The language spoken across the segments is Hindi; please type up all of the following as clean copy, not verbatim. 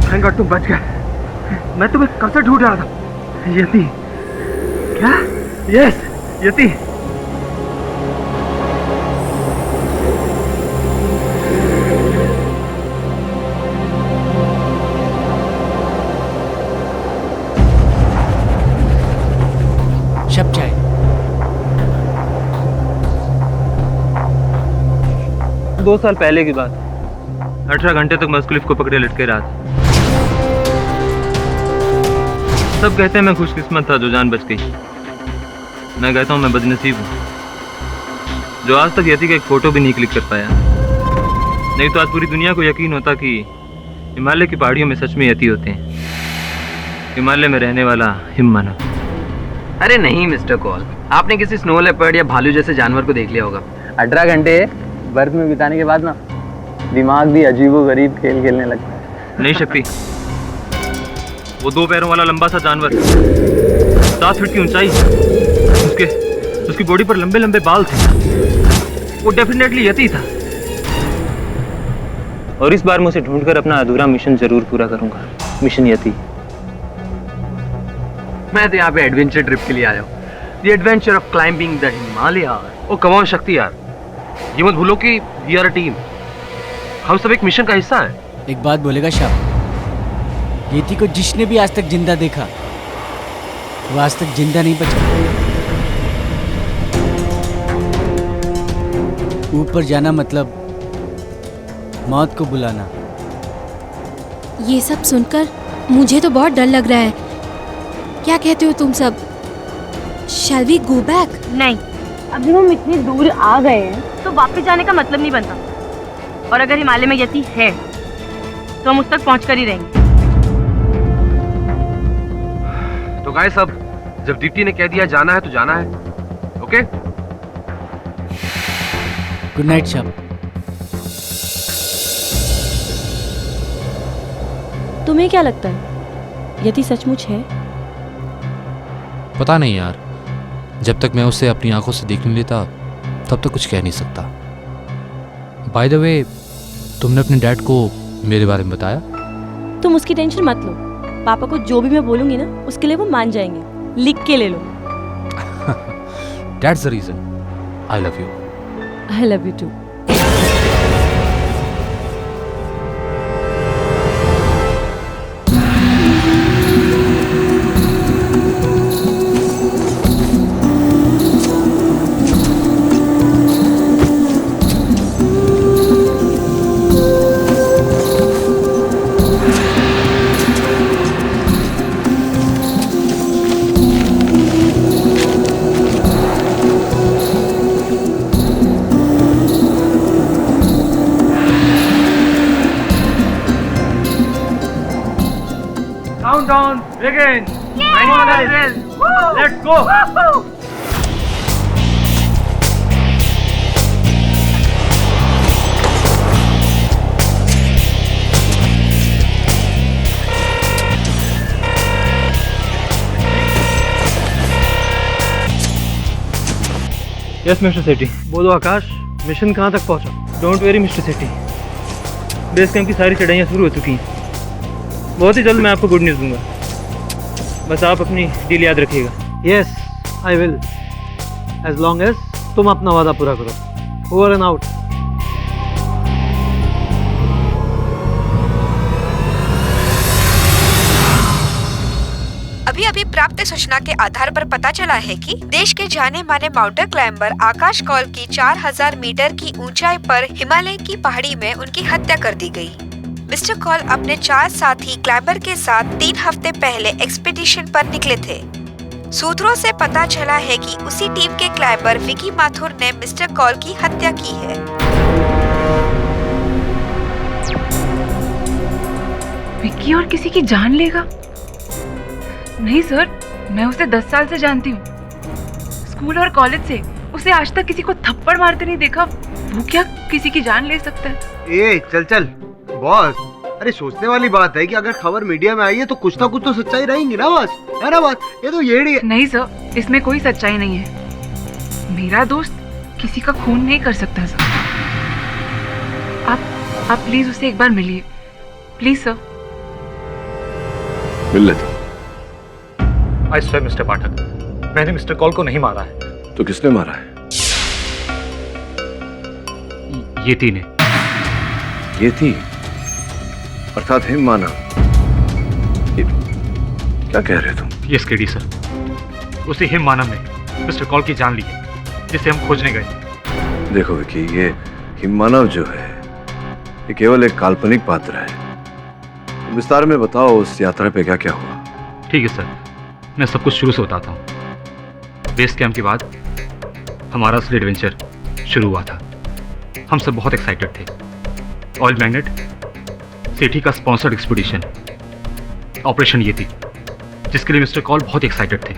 थैंक गॉड तुम बच गए। मैं तुम्हें कब से ढूंढ रहा था। यति। क्या? यस, यति। शब चाय। 2 साल पहले की बात। 18 घंटे तक मैं उस क्लिफ को पकड़े लटके रहा था। सब कहते हैं मैं खुशकिस्मत था जो जान बच गई। मैं कहता हूँ मैं बदनसीब हूँ जो आज तक यति का एक फोटो भी नहीं क्लिक कर पाया। नहीं तो आज पूरी दुनिया को यकीन होता कि हिमालय की पहाड़ियों में सच में यति होते हैं। हिमालय में रहने वाला हिममानव। अरे नहीं मिस्टर कॉल, आपने किसी स्नो लेपर्ड या भालू जैसे जानवर को देख लिया होगा। 18 घंटे बर्फ में बिताने के बाद ना दिमाग भी अजीबोगरीब खेल खेलने लगता है। नहीं शक्ति, वो 2 पैरों वाला लंबा सा जानवर, 7 फीट की ऊंचाई, उसकी बॉडी पर लंबे लंबे बाल थे। वो डेफिनेटली यति था। और इस बार मैं उसे ढूंढकर अपना अधूरा मिशन जरूर पूरा करूंगा। मिशन यति। मैं तो यहाँ पे एडवेंचर ट्रिप के लिए आया हूँ। The adventure of climbing the Himalaya. Oh come on Shakti यार, ये मत भूलो कि वी आर अ टीम। हम सब एक मिशन का हिस्सा हैं। एक बात बोलेगा शाह, यति को जिसने भी आज तक जिंदा देखा वो आज तक जिंदा नहीं बचा। ऊपर जाना मतलब मौत को बुलाना। ये सब सुनकर मुझे तो बहुत डर लग रहा है। क्या कहते हो तुम सब? Shall we go back? नहीं, अभी हम इतनी दूर आ गए हैं तो वापस जाने का मतलब नहीं बनता। और अगर हिमालय में यति है तो हम उस तक पहुंच कर ही रहेंगे। तो गाइस, अब जब दीप्ति ने कह दिया जाना है तो जाना है। ओके? Good night Shah. तुम्हें क्या लगता है, यति सचमुच है? पता नहीं यार, जब तक मैं उसे अपनी आंखों से देख नहीं लेता तब तक कुछ कह नहीं सकता। बाय द वे, तुमने अपने डैड को मेरे बारे में बताया? तुम उसकी टेंशन मत लो। पापा को जो भी मैं बोलूंगी ना उसके लिए वो मान जाएंगे। लिख के ले लो। That's the reason I love you. I love you too. Countdown begin. Come on guys, let's go. Yes mister Sethi. बोलो आकाश, मिशन कहाँ तक पहुँचा? Don't worry mister Sethi, base camp की सारी चढ़ाइयाँ शुरू हो चुकी हैं। बहुत ही जल्द मैं आपको गुड न्यूज़ दूंगा। बस आप अपनी डील याद रखिएगा। Yes, I will, as long as तुम अपना वादा पूरा करो। Over and out. अभी अभी प्राप्त सूचना के आधार पर पता चला है कि देश के जाने माने माउंटेन क्लाइंबर आकाश कौल की 4000 मीटर की ऊंचाई पर हिमालय की पहाड़ी में उनकी हत्या कर दी गई। मिस्टर कॉल अपने 4 साथी क्लाइंबर के साथ 3 हफ्ते पहले एक्सपीडिशन पर निकले थे। सूत्रों से पता चला है कि उसी टीम के क्लाइंबर विकी माथुर ने मिस्टर कॉल की हत्या की है। विकी और किसी की जान लेगा? नहीं सर, मैं उसे 10 साल से जानती हूँ। स्कूल और कॉलेज से उसे आज तक किसी को थप्पड़ मारते नहीं देखा। वो क्या किसी की जान ले सकता है? ए चल चल बॉस, अरे सोचने वाली बात है कि अगर खबर मीडिया में आई है तो कुछ ना कुछ तो सच्चाई रहेंगी ना, बस है ना बात। ये तो येड़ी है। नहीं सर, इसमें कोई सच्चाई नहीं है। मेरा दोस्त किसी का खून नहीं कर सकता सर। आप प्लीज उसे एक बार मिलिए, प्लीज सर। मिल लेता हूं। आई स्वेयर मिस्टर पाठक, मैंने मिस्टर कॉल को नहीं मारा है। तो किसने मारा है? येती ने। येती अर्थात हिम मानव। क्या कह रहे तुम? यस केडी सर, उसी हिम मानव ने मिस्टर कॉल की जान ली है जिसे हम खोजने गए। देखो विकी, ये हिम मानव जो है ये केवल एक काल्पनिक पात्र है। तुम विस्तार में बताओ उस यात्रा पे क्या क्या हुआ। ठीक है सर, मैं सब कुछ शुरू से बताता हूँ। बेस कैंप के बाद हमारा असली एडवेंचर शुरू हुआ था। हम सब बहुत एक्साइटेड थे। ऑयल मैग्नेट सेठी का स्पॉन्सर्ड एक्सपीडिशन ऑपरेशन ये थी, जिसके लिए मिस्टर कॉल बहुत एक्साइटेड थे।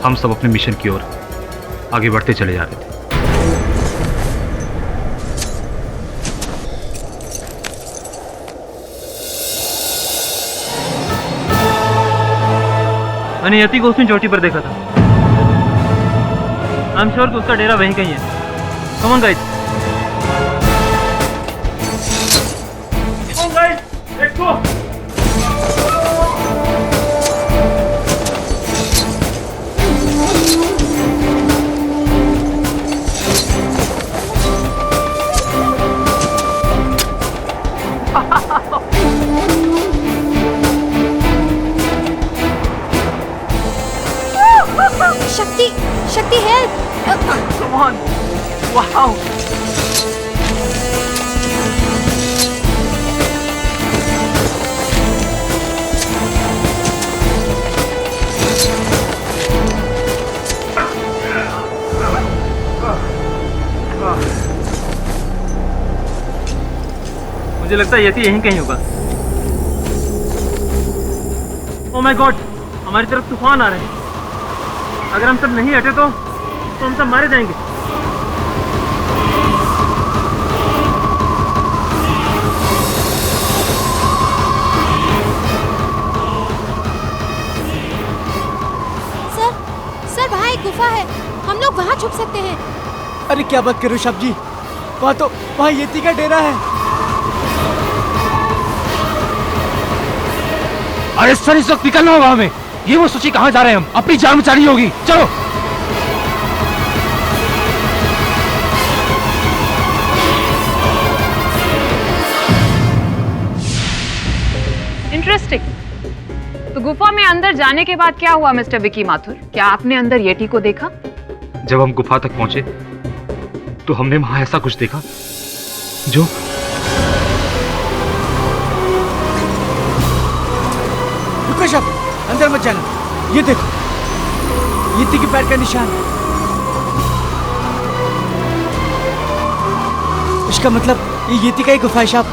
हम सब अपने मिशन की ओर आगे बढ़ते चले जा रहे थे। मैंने यति को उसने चोटी पर देखा था। आई एम श्योर कि उसका डेरा वहीं कहीं है। Come on guys. Let's go. शक्ति हेल्प। Come on, wow. मुझे लगता है यति यहीं कहीं होगा। ओह माय गॉड, हमारी तरफ तूफान आ रहे हैं। अगर हम सब नहीं हटे तो हम सब मारे जाएंगे। सर वहाँ एक गुफा है, हम लोग वहाँ छुप सकते हैं। अरे क्या बात करो शब जी, वहाँ येती का डेरा है। अरे सर, इस वक्त निकलना होगा हमें। ये वो सोची कहाँ जा रहे हैं हम, अपनी जान बचानी होगी। चलो। इंटरेस्टिंग। तो गुफा में अंदर जाने के बाद क्या हुआ मिस्टर विकी माथुर? क्या आपने अंदर येटी को देखा? जब हम गुफा तक पहुंचे तो हमने वहां ऐसा कुछ देखा जो रुको शब, अंदर मत जाना। ये देखो, येती के पैर का निशान। इसका मतलब ये येती का ही गुफा है शब।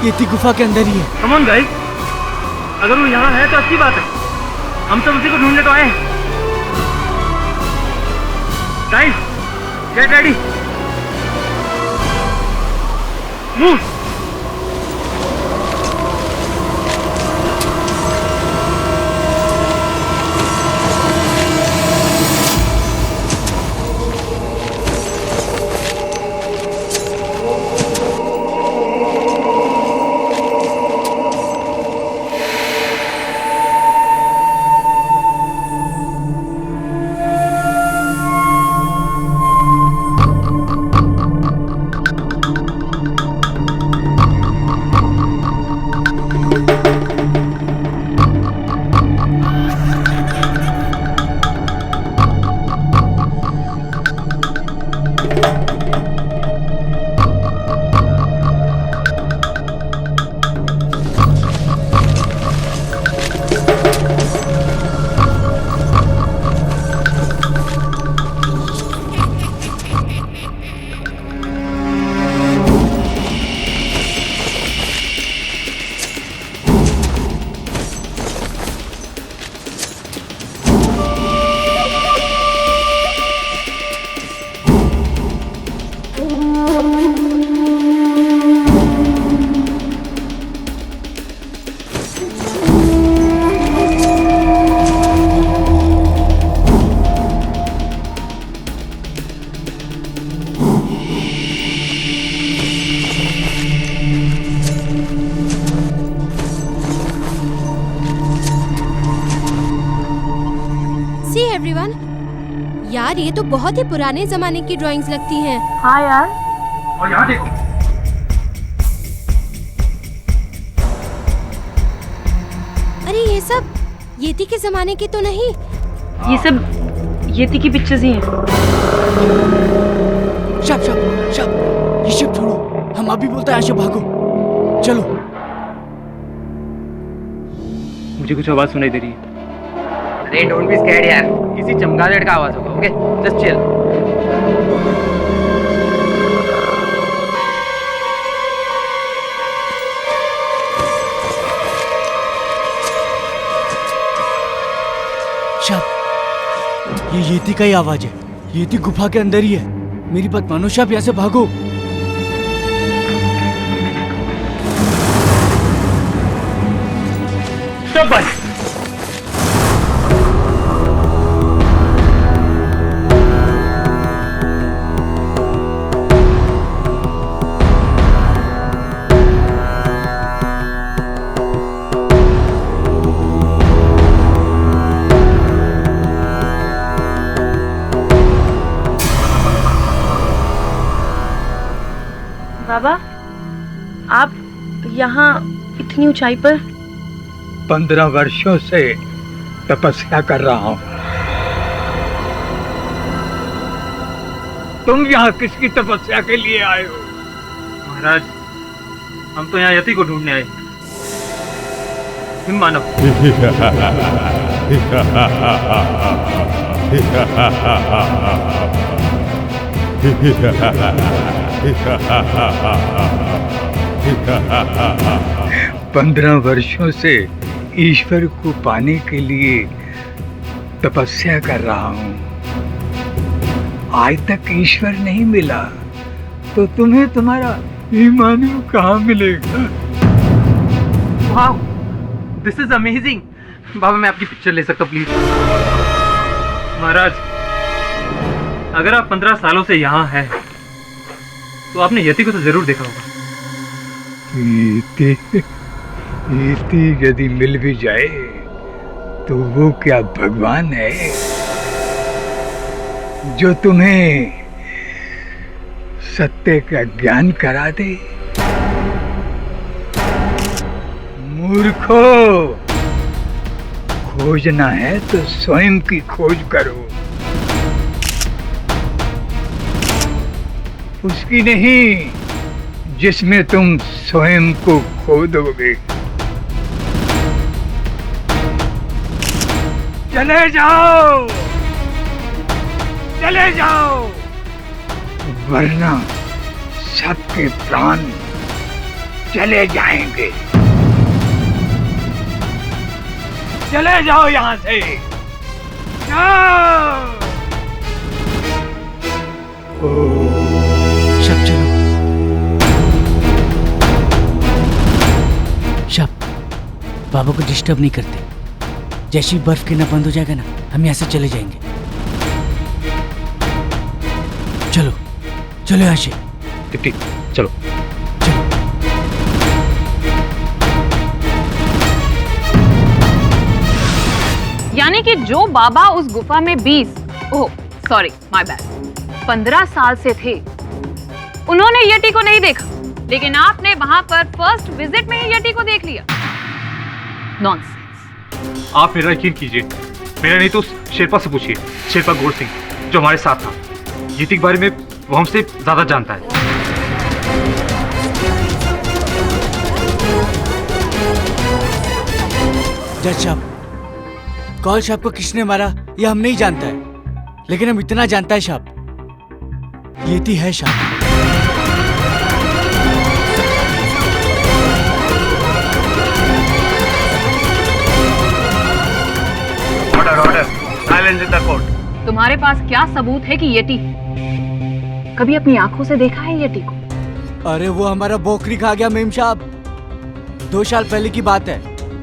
येती गुफा के अंदर ही है। कम ऑन गाइस, अगर वो यहाँ है तो अच्छी बात है। हम सब उसी को ढूंढने तो आए हैं। Guys, get ready, move. Everyone. यार ये तो बहुत ही पुराने जमाने की ड्राइंग्स लगती हैं। हाँ यार। और यहाँ देखो। अरे ये सब येती के जमाने की तो नहीं? ये सब येती की पिक्चर्स ही हैं। शब शब शब, ये शब छोड़ो, हम अभी बोलते हैं यहाँ से भागो। चलो। मुझे कुछ आवाज़ सुनाई दे रही है। अरे डोंट बी स्कैर्ड यार, किसी चमगादड़ का आवाज होगा। Okay just chill. शब, ये येती का ही आवाज है। येती गुफा के अंदर ही है। मेरी बात मानो शब, यहाँ से भागो। शब भाई, बाबा, आप यहाँ इतनी ऊंचाई पर? 15 वर्षों से तपस्या कर रहा हूँ। तुम यहाँ किसकी तपस्या के लिए आए हो? महाराज, हम तो यहाँ यति को ढूंढने आए। हिम मानव। पंद्रह वर्षों से ईश्वर को पाने के लिए तपस्या कर रहा हूँ। आज तक ईश्वर नहीं मिला तो तुम्हें तुम्हारा ईमानु कहाँ मिलेगा? वाह, दिस इज अमेजिंग। बाबा, मैं आपकी पिक्चर ले सकता हूँ प्लीज? महाराज, अगर आप 15 सालों से यहाँ हैं तो आपने यति को तो जरूर देखा होगा। इति यदि मिल भी जाए तो वो क्या भगवान है जो तुम्हें सत्य का ज्ञान करा दे? मूर्खो, खोजना है तो स्वयं की खोज करो, उसकी नहीं जिसमें तुम स्वयं को खो दोगे। चले जाओ, चले जाओ, वरना सबके प्राण चले जाएंगे। चले जाओ यहाँ से, जाओ। शब चलो। शब, बाबा को डिस्टर्ब नहीं करते। जैसे ही बर्फ गिरना बंद हो जाएगा ना, हम यहाँ से चले जाएंगे। चलो चलो यहाँ से। ठीक, चलो। यानी कि जो बाबा उस गुफा में 15 साल से थे, उन्होंने यति को नहीं देखा, लेकिन आपने वहां पर फर्स्ट विजिट में ही यति को देख लिया। नॉनसेंस। आप मेरा यकीन कीजिए, मेरा नहीं तो उस शेरपा से पूछिए, शेरपा गोर सिंह जो हमारे साथ था। यति के बारे में वो हमसे ज्यादा जानता है। जज साहब, कौल साहब को किसने मारा यह हम नहीं जानता है, लेकिन हम इतना जानता है साहब, येती है साहब। Order order, silence in the court. तुम्हारे पास क्या सबूत है कि येती है? कभी अपनी आंखों से देखा है येती को? अरे वो हमारा बकरी खा गया मेम साहब। 2 साल पहले की बात है।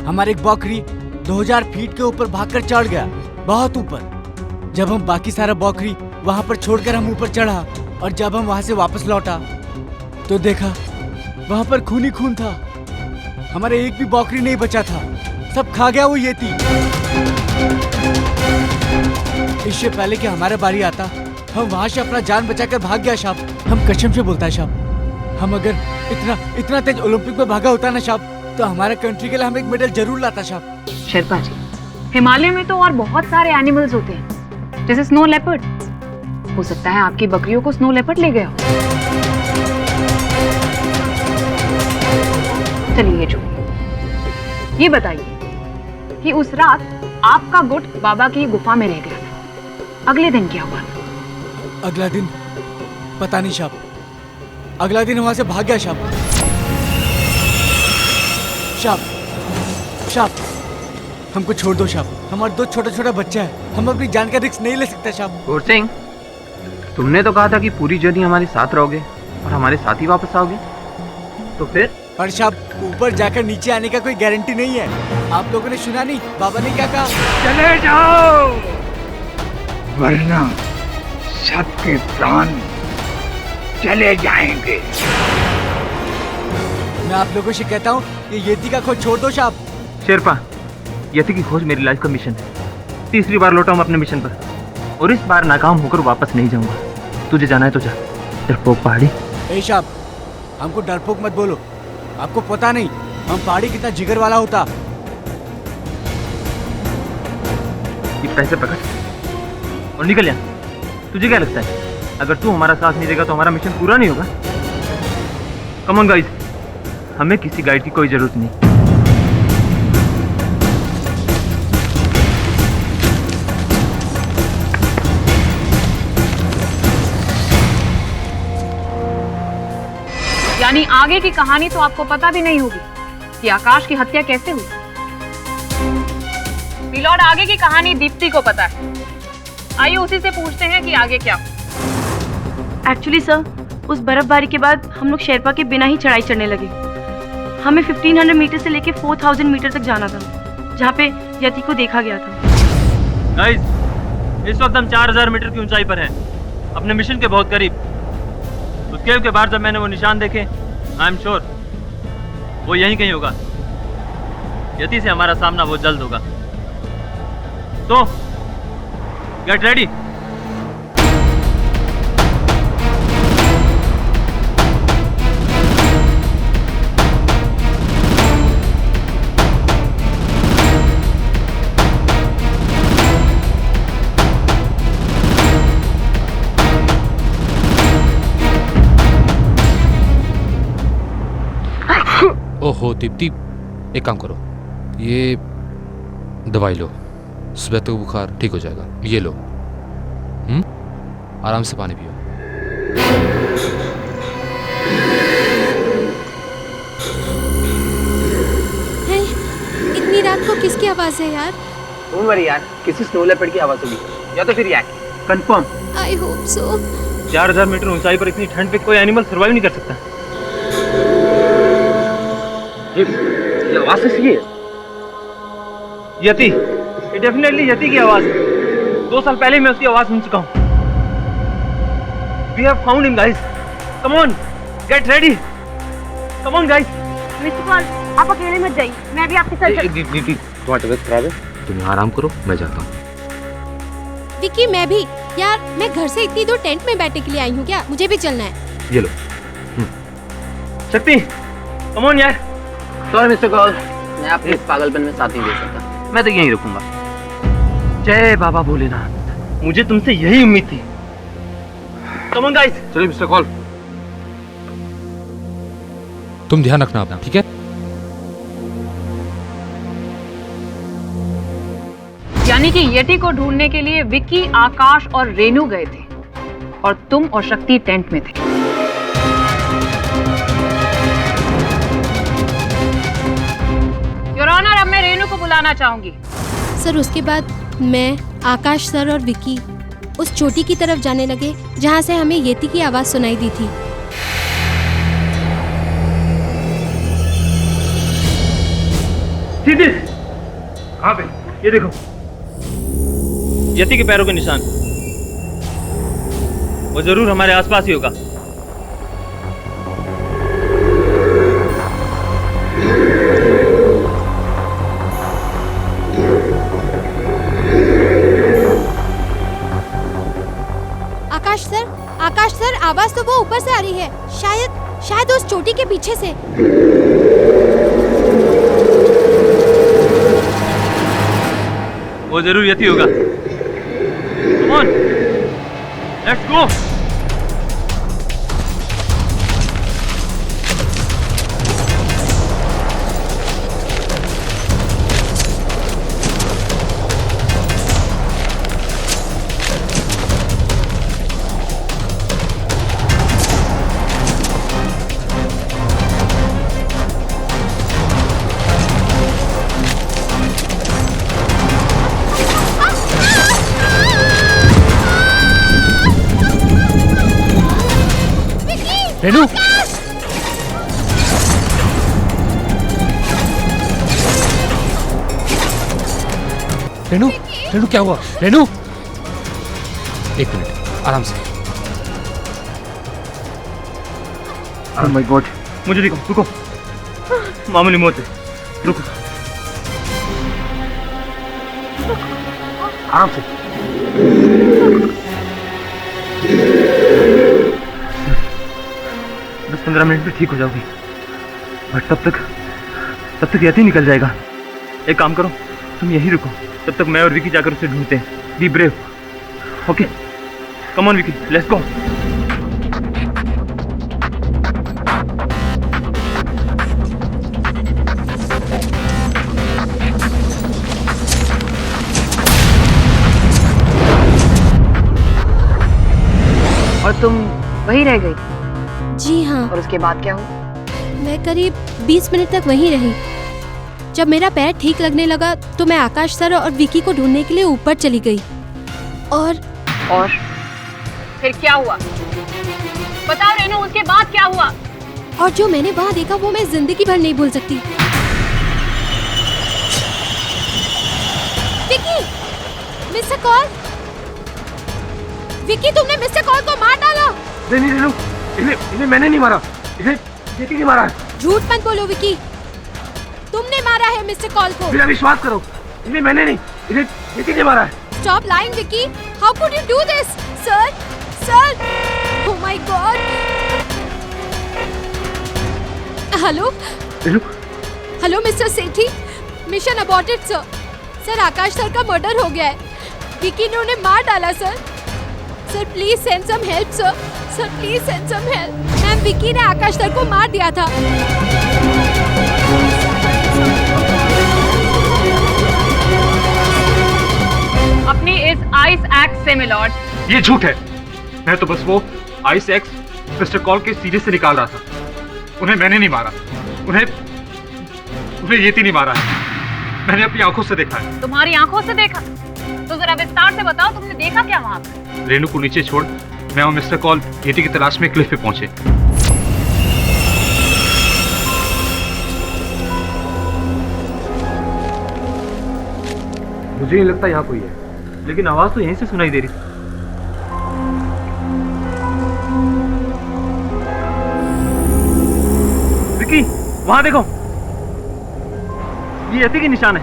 हमारे एक बकरी 2000 फीट के ऊपर भागकर चढ़ गया, बहुत ऊपर। जब हम बाकी सारा बकरी वहां पर छोड़कर हम ऊपर चढ़ा, और जब हम वहां से वापस लौटा तो देखा वहां पर खून ही खून था। हमारे एक भी बकरी नहीं बचा था, सब खा गया वो येती। इससे पहले कि हमारा बारी आता हम वहाँ से अपना जान बचाकर भाग गया साहब। हम कसम से बोलता है साहब, हम अगर इतना तेज ओलंपिक में भागा होता ना साहब, तो हमारा कंट्री के लिए हम एक मेडल जरूर लाता साहब। शेरपा जी, हिमालय में तो और बहुत सारे एनिमल्स होते हैं, जैसे स्नो लेपर्ड। हो सकता है आपकी बकरियों को स्नो लेपर्ड ले गया हो। चलिए जो ये बताइए कि उस रात आपका गुट बाबा की गुफा में रह गया था, अगले दिन क्या हुआ? अगला दिन पता नहीं साहब, अगला दिन वहां से भाग गया साहब। साहब हमको छोड़ दो साहब, हमारे 2 छोटे बच्चे हैं, हम अपनी जान का रिस्क नहीं ले सकते साहब। गौर सिंह, तुमने तो कहा था कि पूरी जर्नी हमारे साथ रहोगे और हमारे साथ ही वापस आओगे, तो फिर? पर साहब ऊपर जाकर नीचे आने का कोई गारंटी नहीं है। आप लोगों ने सुना नहीं बाबा ने क्या कहा? चले जाओ वरना सबके प्राण चले जाएंगे। मैं आप लोगों से कहता हूँ कि येती का खोज छोड़ दो साहब। शेरपा, यति की खोज मेरी लाइफ का मिशन है। तीसरी बार लौटा हूँ अपने मिशन पर, और इस बार नाकाम होकर वापस नहीं जाऊंगा। तुझे जाना है तो जा, डरपोक पहाड़ी। ए साहब, हमको डरपोक मत बोलो, आपको पता नहीं हम पहाड़ी कितना जिगर वाला होता। ये पैसे पकड़ और निकल यहाँ। तुझे क्या लगता है अगर तू हमारा साथ नहीं देगा तो हमारा मिशन पूरा नहीं होगा? कम ऑन गाइस, हमें किसी गाइड की कोई जरूरत नहीं। यानी आगे की कहानी तो आपको पता भी नहीं होगी कि आकाश की हत्या कैसे हुई। मिलॉर्ड, आगे की कहानी दीप्ति को पता है। आइए उसी से पूछते हैं कि आगे क्या हुआ। एक्चुअली सर, उस बर्फबारी के बाद हम लोग शेरपा के बिना ही चढ़ाई चढ़ने लगे। हमें 1500 मीटर से लेके 4000 मीटर तक जाना था, जहाँ पे यति को देखा गया था। गाइस, इस वक्त हम 4000 मीटर की ऊंचाई पर हैं, अपने मिशन के बहुत करीब। उस केव के बाहर जब मैंने वो निशान देखे, आई एम श्योर वो यहीं कहीं होगा। यति से हमारा सामना वो जल्द होगा। तो गेट रेडी। ओहो दीप्ति, एक काम करो, ये दवाई लो, सुबह तक बुखार ठीक हो जाएगा। ये लो, आराम से पानी पियो। इतनी रात को किसकी आवाज है यार? डोंट वरी यार, किसी स्नो लेपर्ड की आवाज होगी या तो फिर yak. Confirm. I hope so. 4000 metre ऊंचाई पर इतनी ठंड पे कोई एनिमल सर्वाइव नहीं कर सकता। ये आवाज किसकी है? यति, ये डेफिनेटली यति की आवाज है। 2 साल पहले मैं उसकी आवाज सुन चुका हूँ। We have found him, guys. Come on, get ready. Come on, guys. Mister Paul, आप अकेले मत जाइए, मैं भी आपके साथ दीदी, तुम्हारी तबीयत खराब है, तुम आराम करो, मैं जाता हूँ। विकी, मैं भी यार, मैं घर से इतनी दूर टेंट में बैठने के लिए आई हूँ क्या? मुझे भी चलना है। ये लो। शक्ति, come on यार। सॉरी मिस्टर कॉल, मैं आपके इस पागलपन में साथ नहीं दे सकता। मैं तो यहीं रुकूंगा। जय बाबा भोलेनाथ। मुझे तुमसे यही उम्मीद थी। Come on guys। चलिए मिस्टर कॉल, तुम ध्यान रखना अपना, ठीक है? यानी कि येटी को ढूंढने के लिए विक्की, आकाश और रेनू गए थे और तुम और शक्ति टेंट में थे। योर ऑनर, अब मैं रेनू को बुलाना चाहूंगी। सर, उसके बाद मैं, आकाश सर और विकी उस चोटी की तरफ जाने लगे जहाँ से हमें येती की आवाज सुनाई दी थी। कहाँ पे? ये देखो, यति के पैरों के निशान। वो जरूर हमारे आसपास ही होगा। तो वो ऊपर से आ रही है, शायद उस चोटी के पीछे से। वो जरूर यति होगा। Come on, let's go. Renu, Renu, Renu क्या हुआ? रेनू, एक मिनट, आराम से। ओह माय गॉड, मुझे देखो, रुको, मामूली मौत है, रुको, आराम से। बस 15 मिनट में ठीक हो जाओगी, बट तब तक यति निकल जाएगा। एक काम करो, तुम यहीं रुको, तब तक मैं और विकी जाकर उसे ढूंढते हैं। Be brave, okay? Come on Vicky, let's go. और तुम वहीं रह गई? जी हाँ। और उसके बाद क्या हुआ? मैं करीब 20 मिनट तक वहीं रही। जब मेरा पैर ठीक लगने लगा तो मैं आकाश सर और विकी को ढूंढने के लिए ऊपर चली गई। और फिर क्या हुआ? बताओ रेनू, उसके बाद क्या हुआ? और जो मैंने वहाँ देखा वो मैं जिंदगी भर नहीं भूल सकती। Vicky, mister call. विकी, तुमने मिस्टर कॉल को मार डाला। नहीं रेनू, इन्हें मैंने नहीं मारा, इन्हें यति ने मारा है। झूठ मत बोलो विकी, तुमने मारा है मिस्टर कॉल को। मेरा विश्वास करो, इन्हें मैंने नहीं, इन्हें यति ने मारा है। Stop lying, Vicky. How could you do this, sir? Sir! Oh my God! Hello? Hello, Mr. Sethi. Mission aborted, sir. Sir, Akash sir का मर्डर हो गया है। विकी ने उन्हें मार डाला, sir. Sir, please send some help, sir. Sir, please send some help. Ma'am, Vicky ने आकाश सर को मार दिया था। अपनी इस आइस एक्ट से मिलॉर्ड। ये झूठ है। मैं तो बस वो आइस एक्स मिस्टर कॉल के सीधे से निकाल रहा था। उन्हें मैंने नहीं मारा, उन्हें येती नहीं मारा है। मैंने अपनी आंखों से देखा है। तुम्हारी आंखों से देखा? तो जरा विस्तार से बताओ, तुमने देखा क्या वहाँ पर? रेनू को नीचे छोड़ मैं और मिस्टर कॉल येती की तलाश में क्लिफ पे पहुंचे। मुझे नहीं लगता यहाँ कोई है, लेकिन आवाज तो यहीं से सुनाई दे रही। विकी, वहां देखो, ये यति के निशान है।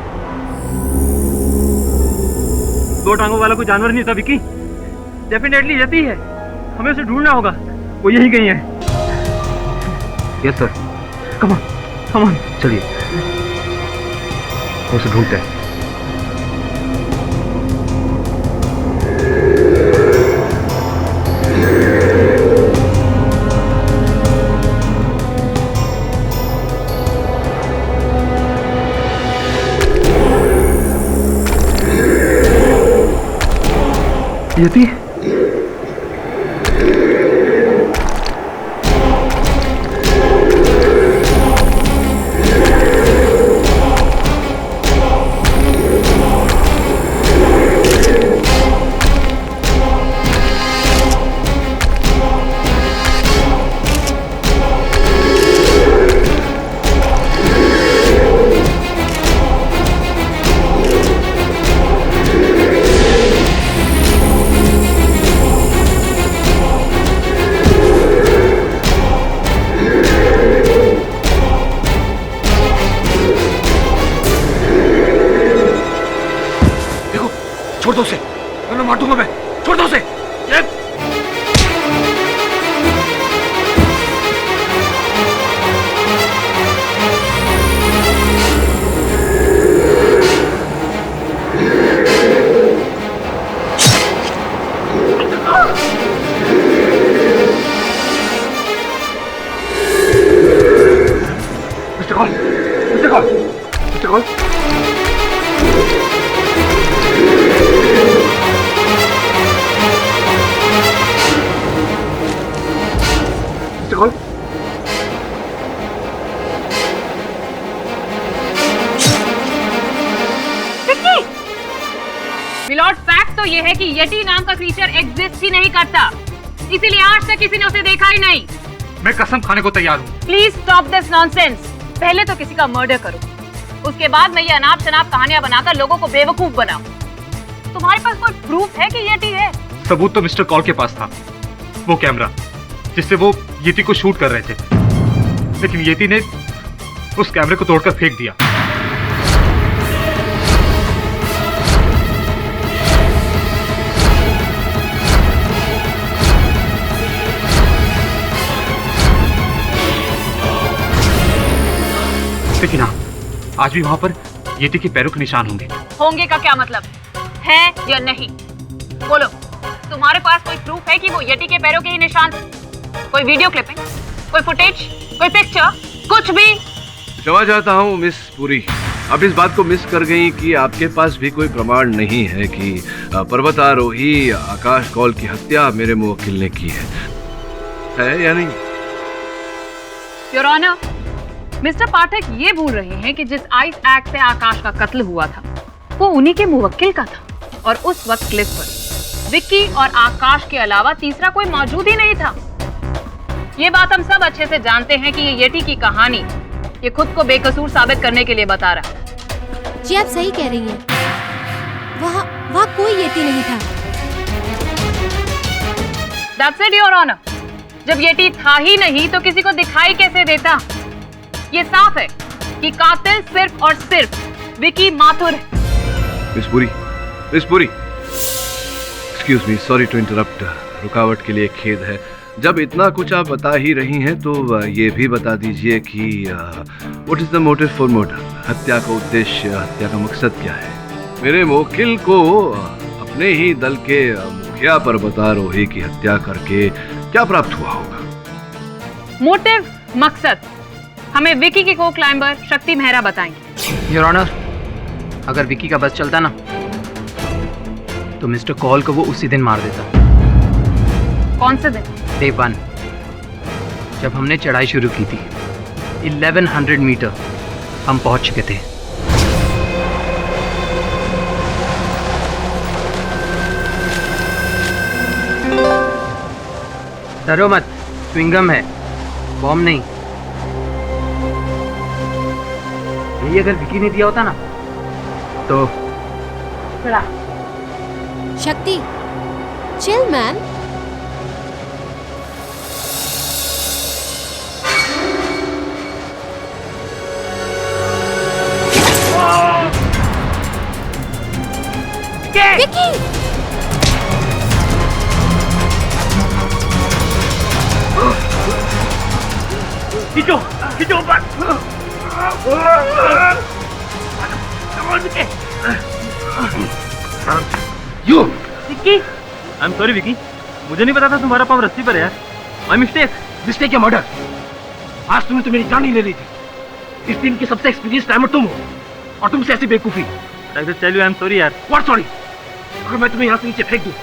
दो टांगों वाला कोई जानवर नहीं था विकी, डेफिनेटली यति है। हमें उसे ढूंढना होगा, वो यहीं कहीं है। यस सर, कम ऑन, चलिए उसे ढूंढते हैं। यति, छोड़ दो उसे, मैं मार दूंगा, मैं छोड़ दो उसे। कॉल मिलॉर्ड, फैक्ट तो ये है कि येटी नाम का क्रीचर एग्जिस्ट ही नहीं करता, इसीलिए आज तक किसी ने उसे देखा ही नहीं। मैं कसम खाने को तैयार हूँ। Please stop this nonsense. पहले तो किसी का मर्डर करो, उसके बाद मैं ये अनाप शनाप कहानियां बनाकर लोगों को बेवकूफ बनाऊं। तुम्हारे पास कोई प्रूफ है कि येटी है? सबूत तो मिस्टर कॉल के पास था, वो कैमरा जिससे वो येटी को शूट कर रहे थे, लेकिन येटी ने उस कैमरे को तोड़कर फेंक दिया। लेकिन हाँ, आज भी वहां पर येटी के पैरों के निशान होंगे। होंगे का क्या मतलब है या नहीं? बोलो, तुम्हारे पास कोई प्रूफ है कि वो येटी के पैरों के ही निशान थे? कोई वीडियो क्लिपिंग, कोई फुटेज, कोई पिक्चर, कुछ भी? क्षमा चाहता हूँ मिस पुरी, आप इस बात को मिस कर गई कि आपके पास भी कोई प्रमाण नहीं है कि पर्वतारोही आकाश कौल की हत्या मेरे मुवक्किल ने की है या नहीं? योर ऑनर, मिस्टर पाठक ये भूल रहे हैं कि जिस आइस एक्ट से आकाश का कत्ल हुआ था वो उन्हीं के मुवक्किल का था, और उस वक्त क्लिफ पर विक्की और आकाश के अलावा तीसरा कोई मौजूद ही नहीं था। ये बात हम सब अच्छे से जानते हैं कि ये येटी की कहानी ये खुद को बेकसूर साबित करने के लिए बता रहा है। जी आप सही कह रही हैं, वहाँ कोई येटी नहीं था। That's it, your honour. जब येटी था ही नहीं तो किसी को दिखाई कैसे देता? ये साफ है कि कातिल सिर्फ और सिर्फ विकी माथुर है। Miss Puri, excuse me, sorry to interrupt. रुकावट के लिए खेद है। जब इतना कुछ आप बता ही रही हैं तो ये भी बता दीजिए कि what is the motive for murder? हत्या का उद्देश्य, हत्या का मकसद क्या है? मेरे मुवक्किल को अपने ही दल के मुखिया पर्वतारोही की हत्या करके क्या प्राप्त हुआ होगा? मोटिव, मकसद हमें विकी के को क्लाइंबर शक्ति मेहरा बताएंगे। योर ऑनर, अगर विकी का बस चलता ना तो मिस्टर कॉल को वो उसी दिन मार देता। कौन से दिन? डे 1, जब हमने चढ़ाई शुरू की थी। 1100 मीटर हम पहुंच चुके थे। डरो मत, च्युइंगम है, बॉम्ब नहीं। यही अगर विकी ने दिया होता ना तो शक्ति, चिल मैन। विकी! खींचो, खींचो ऊपर। You Vicky, I am sorry Vicky, मुझे नहीं पता था तुम्हारा पाँव रस्सी पर है यार। माय मिस्टेक या मर्डर? आज तुमने तो मेरी जान ही ले ली थी। इस टीम की सबसे एक्सपीरियंस टाइमर तुम हो और तुमसे ऐसी बेवकूफी। I will tell you I am sorry यार। What sorry? अगर मैं तुम्हें यहाँ से नीचे फेंक दूँ,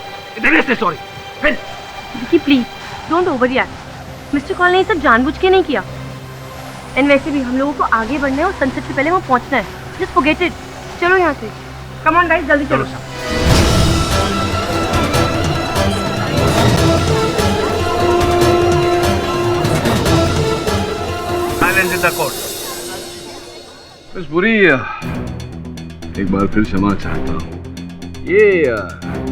देने से सॉरी। फिर Vicky please don't overreact. Mister call ने ये सब जानबूझ के नहीं किया। एंड वैसे भी हम लोगों को आगे बढ़ना है और सनसेट से पहले वहाँ पहुँचना है। Just forget it. चलो यहाँ से। कम ऑन गाइस, जल्दी चलो। Silence in the court. Miss Puri, एक बार फिर क्षमा चाहता हूँ। ये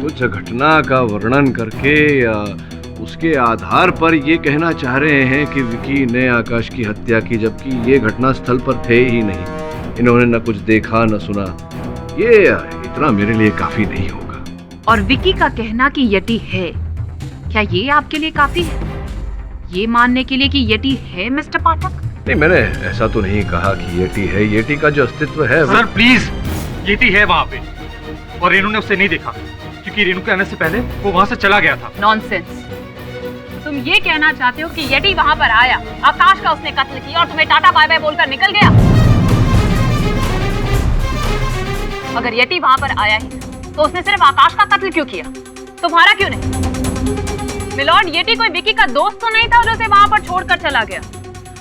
तुच्छ घटना का वर्णन करके उसके आधार पर ये कहना चाह रहे हैं कि विकी ने आकाश की हत्या की, जबकि ये घटना स्थल पर थे ही नहीं। इन्होंने न कुछ देखा न सुना। ये इतना मेरे लिए काफी नहीं होगा। और विकी का कहना कि यटी है, क्या ये आपके लिए काफी है? ये मानने के लिए कि यटी है मिस्टर पाठक? नहीं, मैंने ऐसा तो नहीं कहा कि येटी है। येटी का जो अस्तित्व है सर प्लीज, येटी है वहाँ पे और रेनू ने उसे नहीं देखा क्योंकि रेनू के आने से पहले वो वहाँ से चला गया था। नॉनसेंस। तुम ये कहना चाहते हो कि येटी वहाँ पर आया, आकाश का उसने कत्ल किया और तुम्हें टाटा बाय बाय बोलकर निकल गया? अगर यति वहां पर आया ही तो उसने सिर्फ आकाश का कत्ल क्यों किया, तुम्हारा क्यों नहीं? मिलॉर्ड, येटी कोई विकी का दोस्त तो नहीं था जो उसे वहां पर छोड़कर चला गया।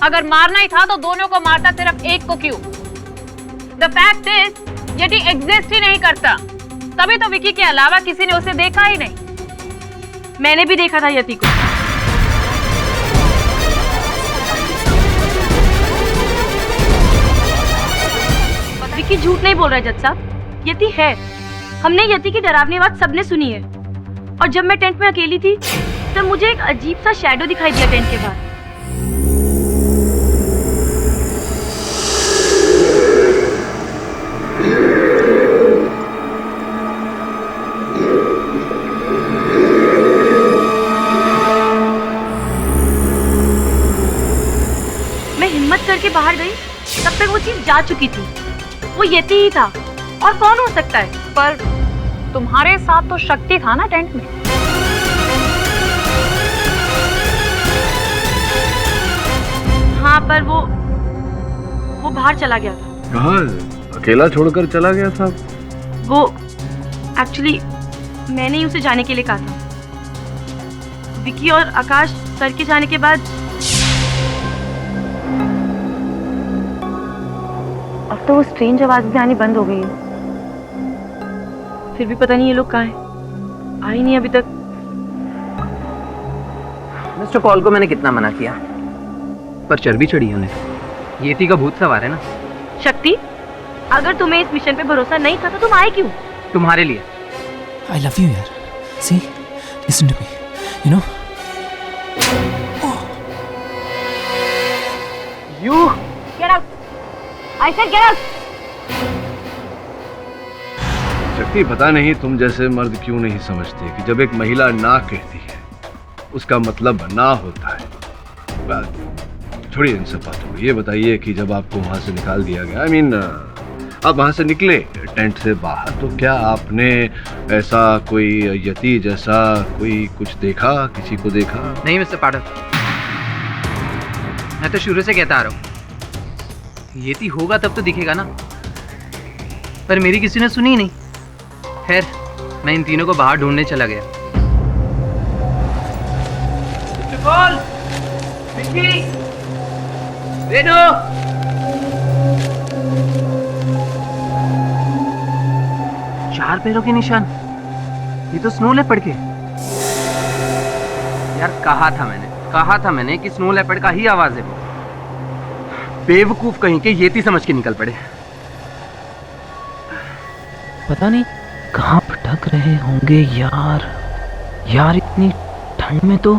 अगर मारना ही था तो दोनों को मारता, सिर्फ एक को क्यों? The fact is yeti exist ही नहीं करता, तभी तो विकी के अलावा किसी ने उसे देखा ही नहीं। मैंने भी देखा था यति को। विकी झूठ नहीं बोल रहा है जज साहब, यति है। हमने यति की डरावनी आवाज सबने सुनी है, और जब मैं टेंट में अकेली थी तब मुझे एक अजीब सा शैडो दिखाई दिया टेंट के बाहर। मैं हिम्मत करके बाहर गई, तब तक वो चीज जा चुकी थी। वो यति ही था, और कौन हो सकता है? पर तुम्हारे साथ तो शक्ति था ना टेंट में। हाँ, पर वो बाहर चला गया था। कहाँ? अकेला छोड़कर चला गया था? वो एक्चुअली मैंने ही उसे जाने के लिए कहा था। विकी और आकाश सर के जाने के बाद अब तो वो स्ट्रेंज आवाज भी आनी बंद हो गई है। फिर भी पता नहीं ये लोग कहाँ हैं, आए नहीं अभी तक। मिस्टर कॉल को मैंने कितना मना किया, पर चर्बी चढ़ी उन्हें। येती का भूत सवार है ना। शक्ति, अगर तुम्हें इस मिशन पे भरोसा नहीं था तो तुम आए क्यों? तुम्हारे लिए। I love you यार। See, listen to me. You know? You get out. I said get out. शक्ति, पता नहीं तुम जैसे मर्द क्यों नहीं समझते कि जब एक महिला ना कहती है उसका मतलब ना होता है। छोड़िए इन सब बातों को, ये बताइए कि जब आपको वहां से निकाल दिया गया, आप वहां से निकले टेंट से बाहर, तो क्या आपने ऐसा कोई यति जैसा कोई कुछ देखा, किसी को देखा? नहीं मिस्टर पाठक, मैं तो शुरू से कहता आ रहा हूँ, येती होगा तब तो दिखेगा ना, पर मेरी किसी ने सुनी नहीं। खैर, मैं इन तीनों को बाहर ढूंढने चला गया। रेनो! चार पैरों के निशान, ये तो स्नो लेपर्ड के। यार कहा था मैंने कि स्नो लेपर्ड का ही आवाज है वो। बेवकूफ कहीं के येती समझ के निकल पड़े। पता नहीं कहाँ भटक रहे होंगे यार इतनी ठंड में तो।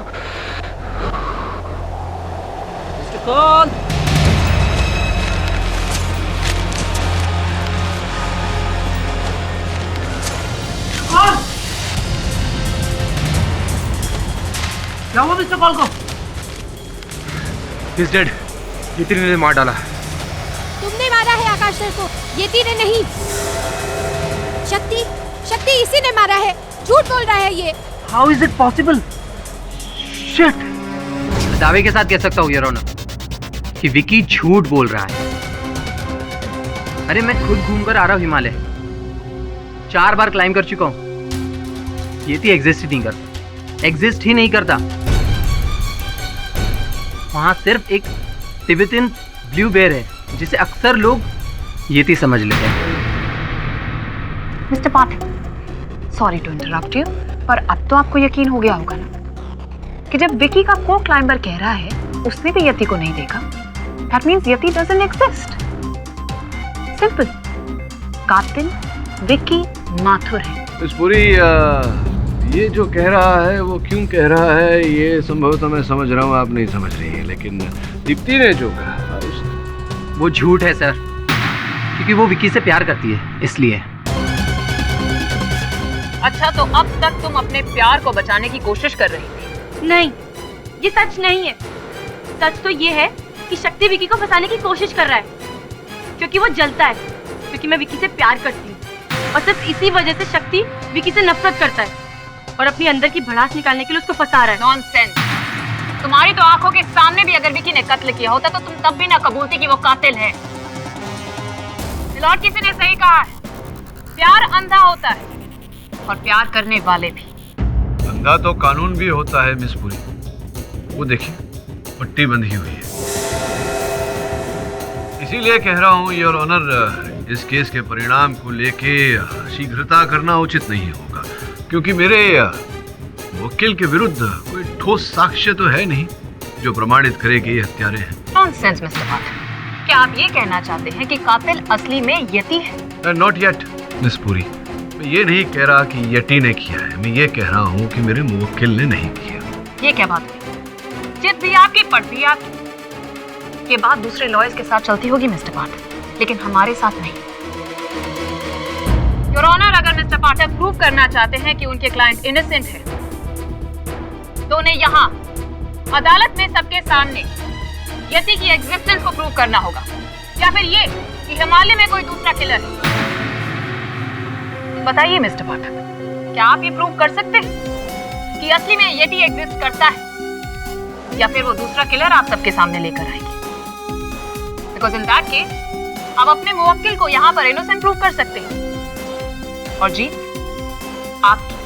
मिस्टर कॉल, क्या हुआ मिस्टर कॉल को? He's dead. येती ने मार डाला। तुमने मारा है आकाश सर को, येती ने नहीं। शक्ति इसी ने मारा है, झूठ बोल रहा है ये। How is it possible? Shit! मैं दावे के साथ कह सकता हूँ योर ऑनर कि विकी झूठ बोल रहा है। अरे मैं खुद घूमकर आ रहा हूँ हिमालय, 4 बार क्लाइंब कर चुका हूँ। येती एग्जिस्ट ही नहीं करता। वहां सिर्फ एक तिब्बतन ब्लू बेयर है जिसे अक्सर लोग येती समझ लेते हैं। Mister Pathak, sorry to interrupt you, पर अब तो आपको यकीन हो गया होगा ना कि जब विकी का को क्लाइंबर कह रहा है उसने भी यति को नहीं देखा, that means yeti doesn't exist. Simple. कातिल विकी माथुर है। इस पूरी ये जो कह रहा है वो क्यों कह रहा है, ये संभवतः मैं समझ रहा हूँ, आप नहीं समझ रही है, लेकिन दीप्ति ने जो कहा वो झूठ है सर, क्योंकि वो विकी से प्यार करती है इसलिए। अच्छा, तो अब तक तुम अपने प्यार को बचाने की कोशिश कर रही थी? नहीं, ये सच नहीं है। सच तो ये है कि शक्ति विकी को फंसाने की कोशिश कर रहा है, क्योंकि वो जलता है, क्योंकि मैं विकी से प्यार करती हूँ, और सिर्फ इसी वजह से शक्ति विकी से नफरत करता है और अपनी अंदर की भड़ास निकालने के लिए उसको फंसा रहा है। नॉनसेंस! तुम्हारी तो आंखों के सामने भी अगर विकी ने कत्ल किया होता तो तुम तब भी ना कबूलती कि वो कातिल है। लॉर्ड, किसी ने सही कहा है, प्यार अंधा होता है और प्यार करने वाले भी। अंधा तो कानून भी होता है मिस पुरी। वो देखिए, पट्टी बंधी हुई है। इसीलिए कह रहा हूँ योर ऑनर, इस केस के परिणाम को लेके शीघ्रता करना उचित नहीं होगा, क्योंकि मेरे वकील के विरुद्ध कोई ठोस साक्ष्य तो है नहीं जो प्रमाणित करे कि ये हत्यारे हैं। नॉनसेंस मिस्टर पाठक, क्या आप ये कहना चाहते हैं कि कातिल असली में यति है? Not yet miss Puri. मैं ये नहीं कह रहा कि यति ने किया है, मैं ये कह रहा हूँ कि मेरे मुवक्किल ने नहीं किया। ये क्या बात हुई? जिद भी आपकी, पढ़ भी आपकी। ये बात दूसरे लॉयर्स के साथ चलती होगी मिस्टर पाठक, लेकिन हमारे साथ नहीं। योर ऑनर, अगर मिस्टर पाठक प्रूव करना चाहते हैं कि उनके क्लाइंट इनोसेंट है, तो उन्हें यहाँ अदालत में सबके सामने यति की एग्जिस्टेंस को प्रूव करना होगा, या फिर ये कि हिमालय में कोई दूसरा किलर है। बताइए मिस्टर पाठक, क्या आप ये प्रूव कर सकते हैं कि असली में यति एग्जिस्ट करता है, या फिर वो दूसरा किलर आप सबके सामने लेकर आएंगे? बिकॉज इन दैट केस आप अपने मुवक्किल को यहाँ पर इनोसेंट प्रूव कर सकते हैं और जीत आपकी।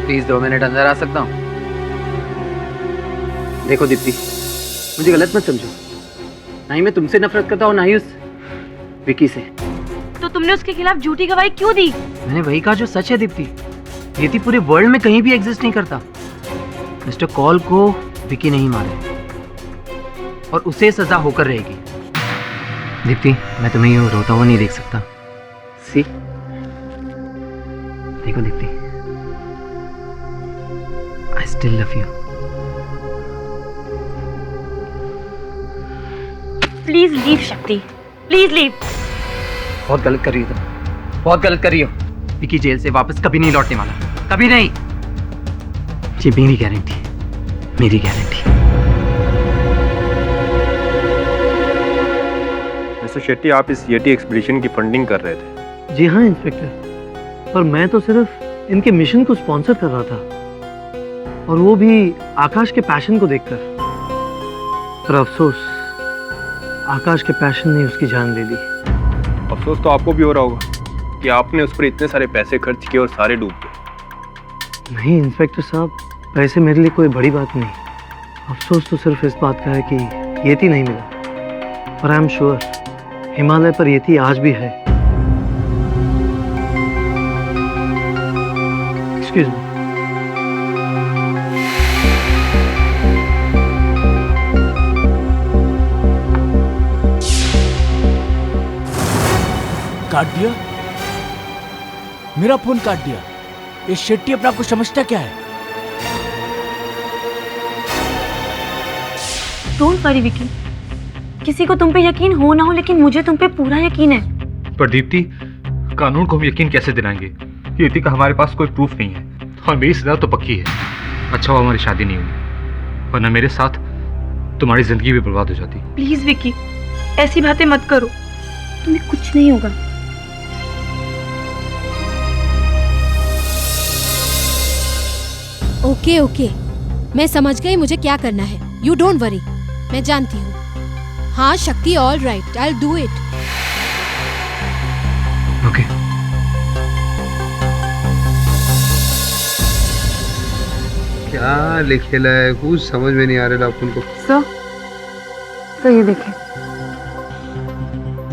प्लीज 2 मिनट अंदर आ सकता हूँ? देखो दीप्ति, मुझे गलत मत समझो। ना ही मैं तुमसे नफरत करता हूँ, ना ही उस विकी से। तो तुमने उसके खिलाफ झूठी गवाही क्यों दी? मैंने वही कहा जो सच है दीप्ति। यति पूरे वर्ल्ड में कहीं भी एग्जिस्ट नहीं करता। मिस्टर कॉल को विकी नहीं मारे और उसे सजा होकर रहेगी। दीप्ति, मैं तुम्हें यूं रोता हुआ नहीं देख सकता। सी, देखो Deepti, I still love you. Please leave शक्ति, प्लीज लीव। बहुत गलत कर रही हो तुम, बहुत गलत कर रही हो। विकी जेल से वापस कभी नहीं लौटने वाला, कभी नहीं। ये मेरी गारंटी, मेरी गारंटी। मिस्टर शेट्टी, आप इस येटी एक्सपीडिशन की फंडिंग कर रहे थे? जी हाँ इंस्पेक्टर, पर मैं तो सिर्फ इनके मिशन को स्पॉन्सर कर रहा था, और वो भी आकाश के पैशन को देखकर। पर अफसोस, आकाश के पैशन ने उसकी जान ले ली। अफसोस तो आपको भी हो रहा होगा कि आपने उस पर इतने सारे पैसे खर्च किए और सारे डूब गए। नहीं इंस्पेक्टर साहब, पैसे मेरे लिए कोई बड़ी बात नहीं। अफसोस तो सिर्फ इस बात का है कि येती नहीं मिला, पर आई एम श्योर हिमालय पर येती आज भी है। Excuse me. काट दिया, मेरा फोन काट दिया। ये शेट्टी अपने आप को समझता क्या है? डोंट वरी विकी, किसी को तुम पे यकीन हो ना हो, लेकिन मुझे तुम पे पूरा यकीन है। पर दीप्ति, कानून को हम यकीन कैसे दिलाएंगे? येती का हमारे पास कोई प्रूफ नहीं है और मेरी सजा तो पक्की है। अच्छा हुआ हमारी शादी नहीं हुई, वरना मेरे साथ तुम्हारी जिंदगी भी बर्बाद हो जाती। प्लीज विकी, ऐसी बातें मत करो, तुम्हें कुछ नहीं होगा। ओके ओके, मैं समझ गई मुझे क्या करना है। यू डोंट वरी, मैं जानती हूँ। हाँ शक्ति, all right, I will do it. Okay. क्या लिखेला है, कुछ समझ में नहीं आ रहा अपन को। सर ये देखें,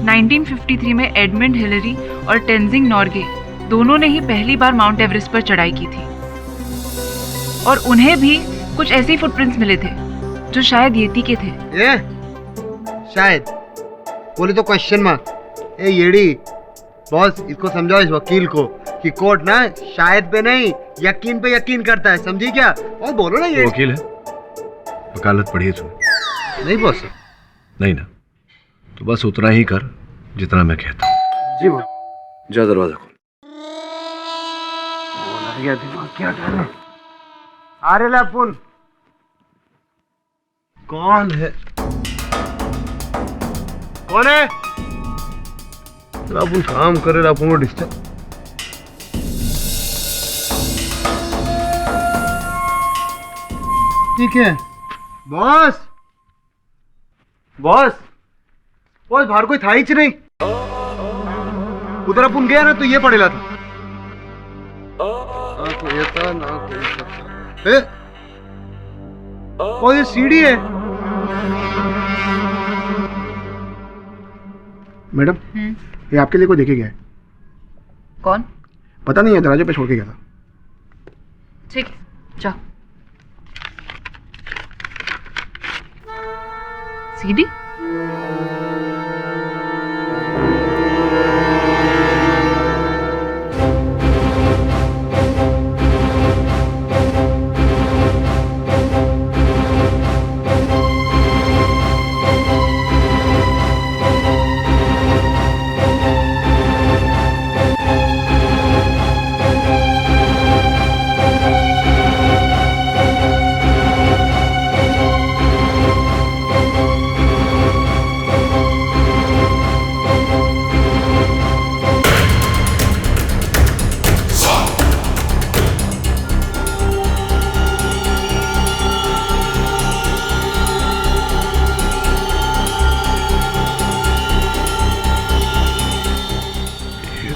1953 में एडमंड हिलरी और टेंजिंग नॉर्गे दोनों ने ही पहली बार माउंट एवरेस्ट पर चढ़ाई की थी, और उन्हें भी कुछ ऐसे फुटप्रिंट्स मिले थे जो शायद येती के थे। ये शायद बोले तो क्वेश्चन मार्क। ए येड़ी बॉस, इसको समझाओ इस वकील को कि कोर्ट ना शायद पे नहीं यकीन पे यकीन करता है, समझी क्या? और बोलो ना ये वकील है, वकालत पढ़ी है तूने? नहीं बॉस। नहीं ना, तो बस उतना ही कर जितना मैं कहता हूँ। जी बॉस। जा दरवाजा खोल। दिमाग क्या कर रहे? अरे लापुन कौन है? कौन है? लापुन काम करे, लापुन को डिस्टर्ब। ठीक है बॉस। बॉस बॉस बाहर कोई था ही नहीं। उधर अपन गया ना तो ये पड़ेला था। ना कोई था ना कोई। और ये सीढ़ी है। मैडम ये आपके लिए कोई देखे गया है? कौन? पता नहीं है, दरवाजे पे छोड़ के गया था। ठीक है, जाओ। सीडी?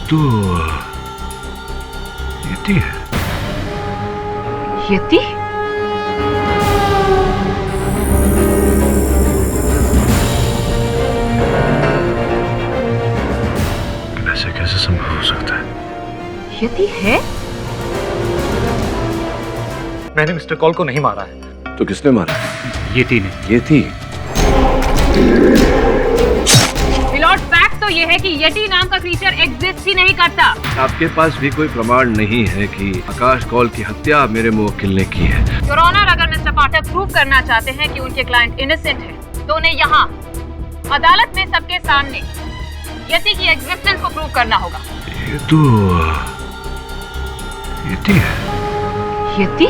तो यती है। यती? ऐसे कैसे संभव हो सकता है? यती है? मैंने मिस्टर कॉल को नहीं मारा है। तो किसने मारा? येती ने। येती? मिलॉर्ड, फैक्ट तो ये है कि येटी नाम का क्रीचर एग्जिस्ट ही नहीं करता। आपके पास भी कोई प्रमाण नहीं है कि आकाश कौल की हत्या मेरे मुवक्किल ने की है? योर ऑनर, अगर मिस्टर पाठक प्रूव करना चाहते हैं कि उनके क्लाइंट इनोसेंट है, तो उन्हें यहाँ अदालत में सबके सामने यति की एग्जिस्टेंस को प्रूव करना होगा। ये तो यति है। यति?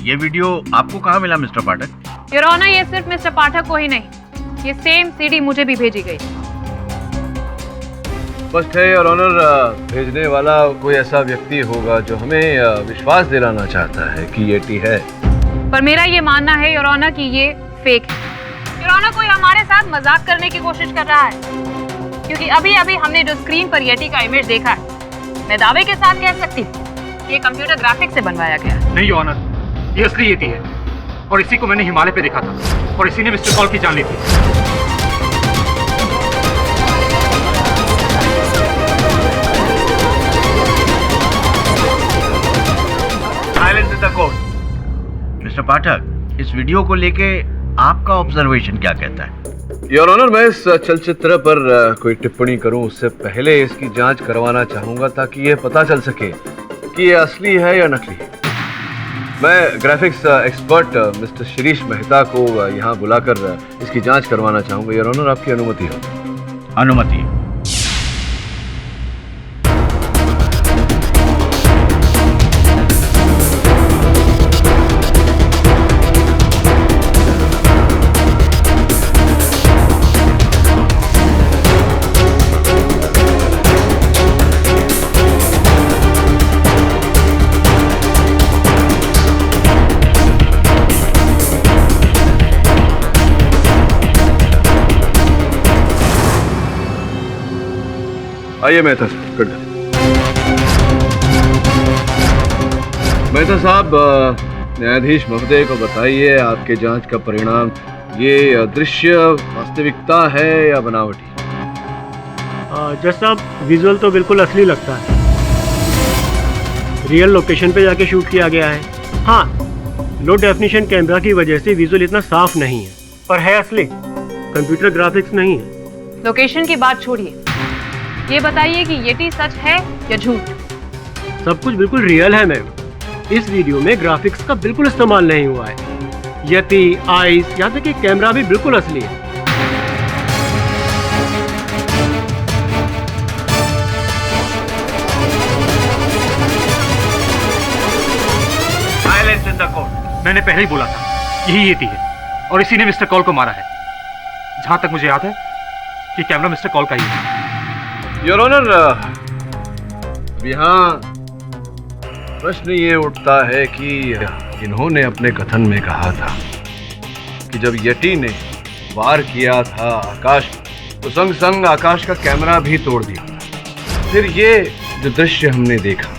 ये वीडियो आपको कहाँ मिला मिस्टर पाठक? योर ऑनर, ये सिर्फ मिस्टर पाठक को ही नहीं, ये सेम सीडी मुझे भी भेजी गई। स्पष्ट है योर ऑनर, भेजने वाला कोई ऐसा व्यक्ति होगा जो हमें विश्वास दिलाना चाहता है कि ये टी है। पर मेरा ये मानना है योर ऑनर कि ये फेक है। योर ऑनर, कोई हमारे साथ मजाक करने की कोशिश कर रहा है, क्योंकि अभी अभी हमने जो स्क्रीन पर येटी का इमेज देखा है, मैं दावे के साथ कह सकती हूँ ये कंप्यूटर ग्राफिक्स से बनवाया गया। नहीं योर ऑनर, ये असली येती है और इसी को मैंने हिमालय पे देखा था और इसी ने मिस्टर कॉल की जान ली थी। Silence in the court. Mister Pathak, इस वीडियो को लेके आपका ऑब्जर्वेशन क्या कहता है? योर ऑनर, मैं इस चलचित्र पर कोई टिप्पणी करूं उससे पहले इसकी जांच करवाना चाहूंगा ताकि ये पता चल सके कि ये असली है या नकली है। मैं graphics expert mister Shirish Mehta को यहाँ बुलाकर इसकी जांच करवाना चाहूंगा। योर ऑनर, आपकी अनुमति हो? अनुमति। आइए मेहता साहब। मेहता साहब, न्यायाधीश महोदय को बताइए, आपके जांच का परिणाम ये दृश्य वास्तविकता है या बनावटी? जज साहब, विजुअल तो बिल्कुल असली लगता है। रियल लोकेशन पे जाके शूट किया गया है। हाँ, लो डेफिनेशन कैमरा की वजह से विजुअल इतना साफ नहीं है, पर है असली, कंप्यूटर ग्राफिक्स नहीं है। लोकेशन की बात छोड़िए, ये बताइए कि येटी सच है या झूठ? सब कुछ बिल्कुल रियल है मैम। इस वीडियो में ग्राफिक्स का बिल्कुल इस्तेमाल नहीं हुआ है। यति, आइस, यहाँ तक कि कैमरा भी बिल्कुल असली है। Silence in the court. मैंने पहले ही बोला था यही येती है और इसी ने मिस्टर कॉल को मारा है। जहां तक मुझे याद है कि कैमरा मिस्टर कॉल का ही है। योर ऑनर, यहाँ प्रश्न ये उठता है कि इन्होंने अपने कथन में कहा था कि जब यटी ने वार किया था आकाश तो संग संग आकाश का कैमरा भी तोड़ दिया। फिर ये जो दृश्य हमने देखा,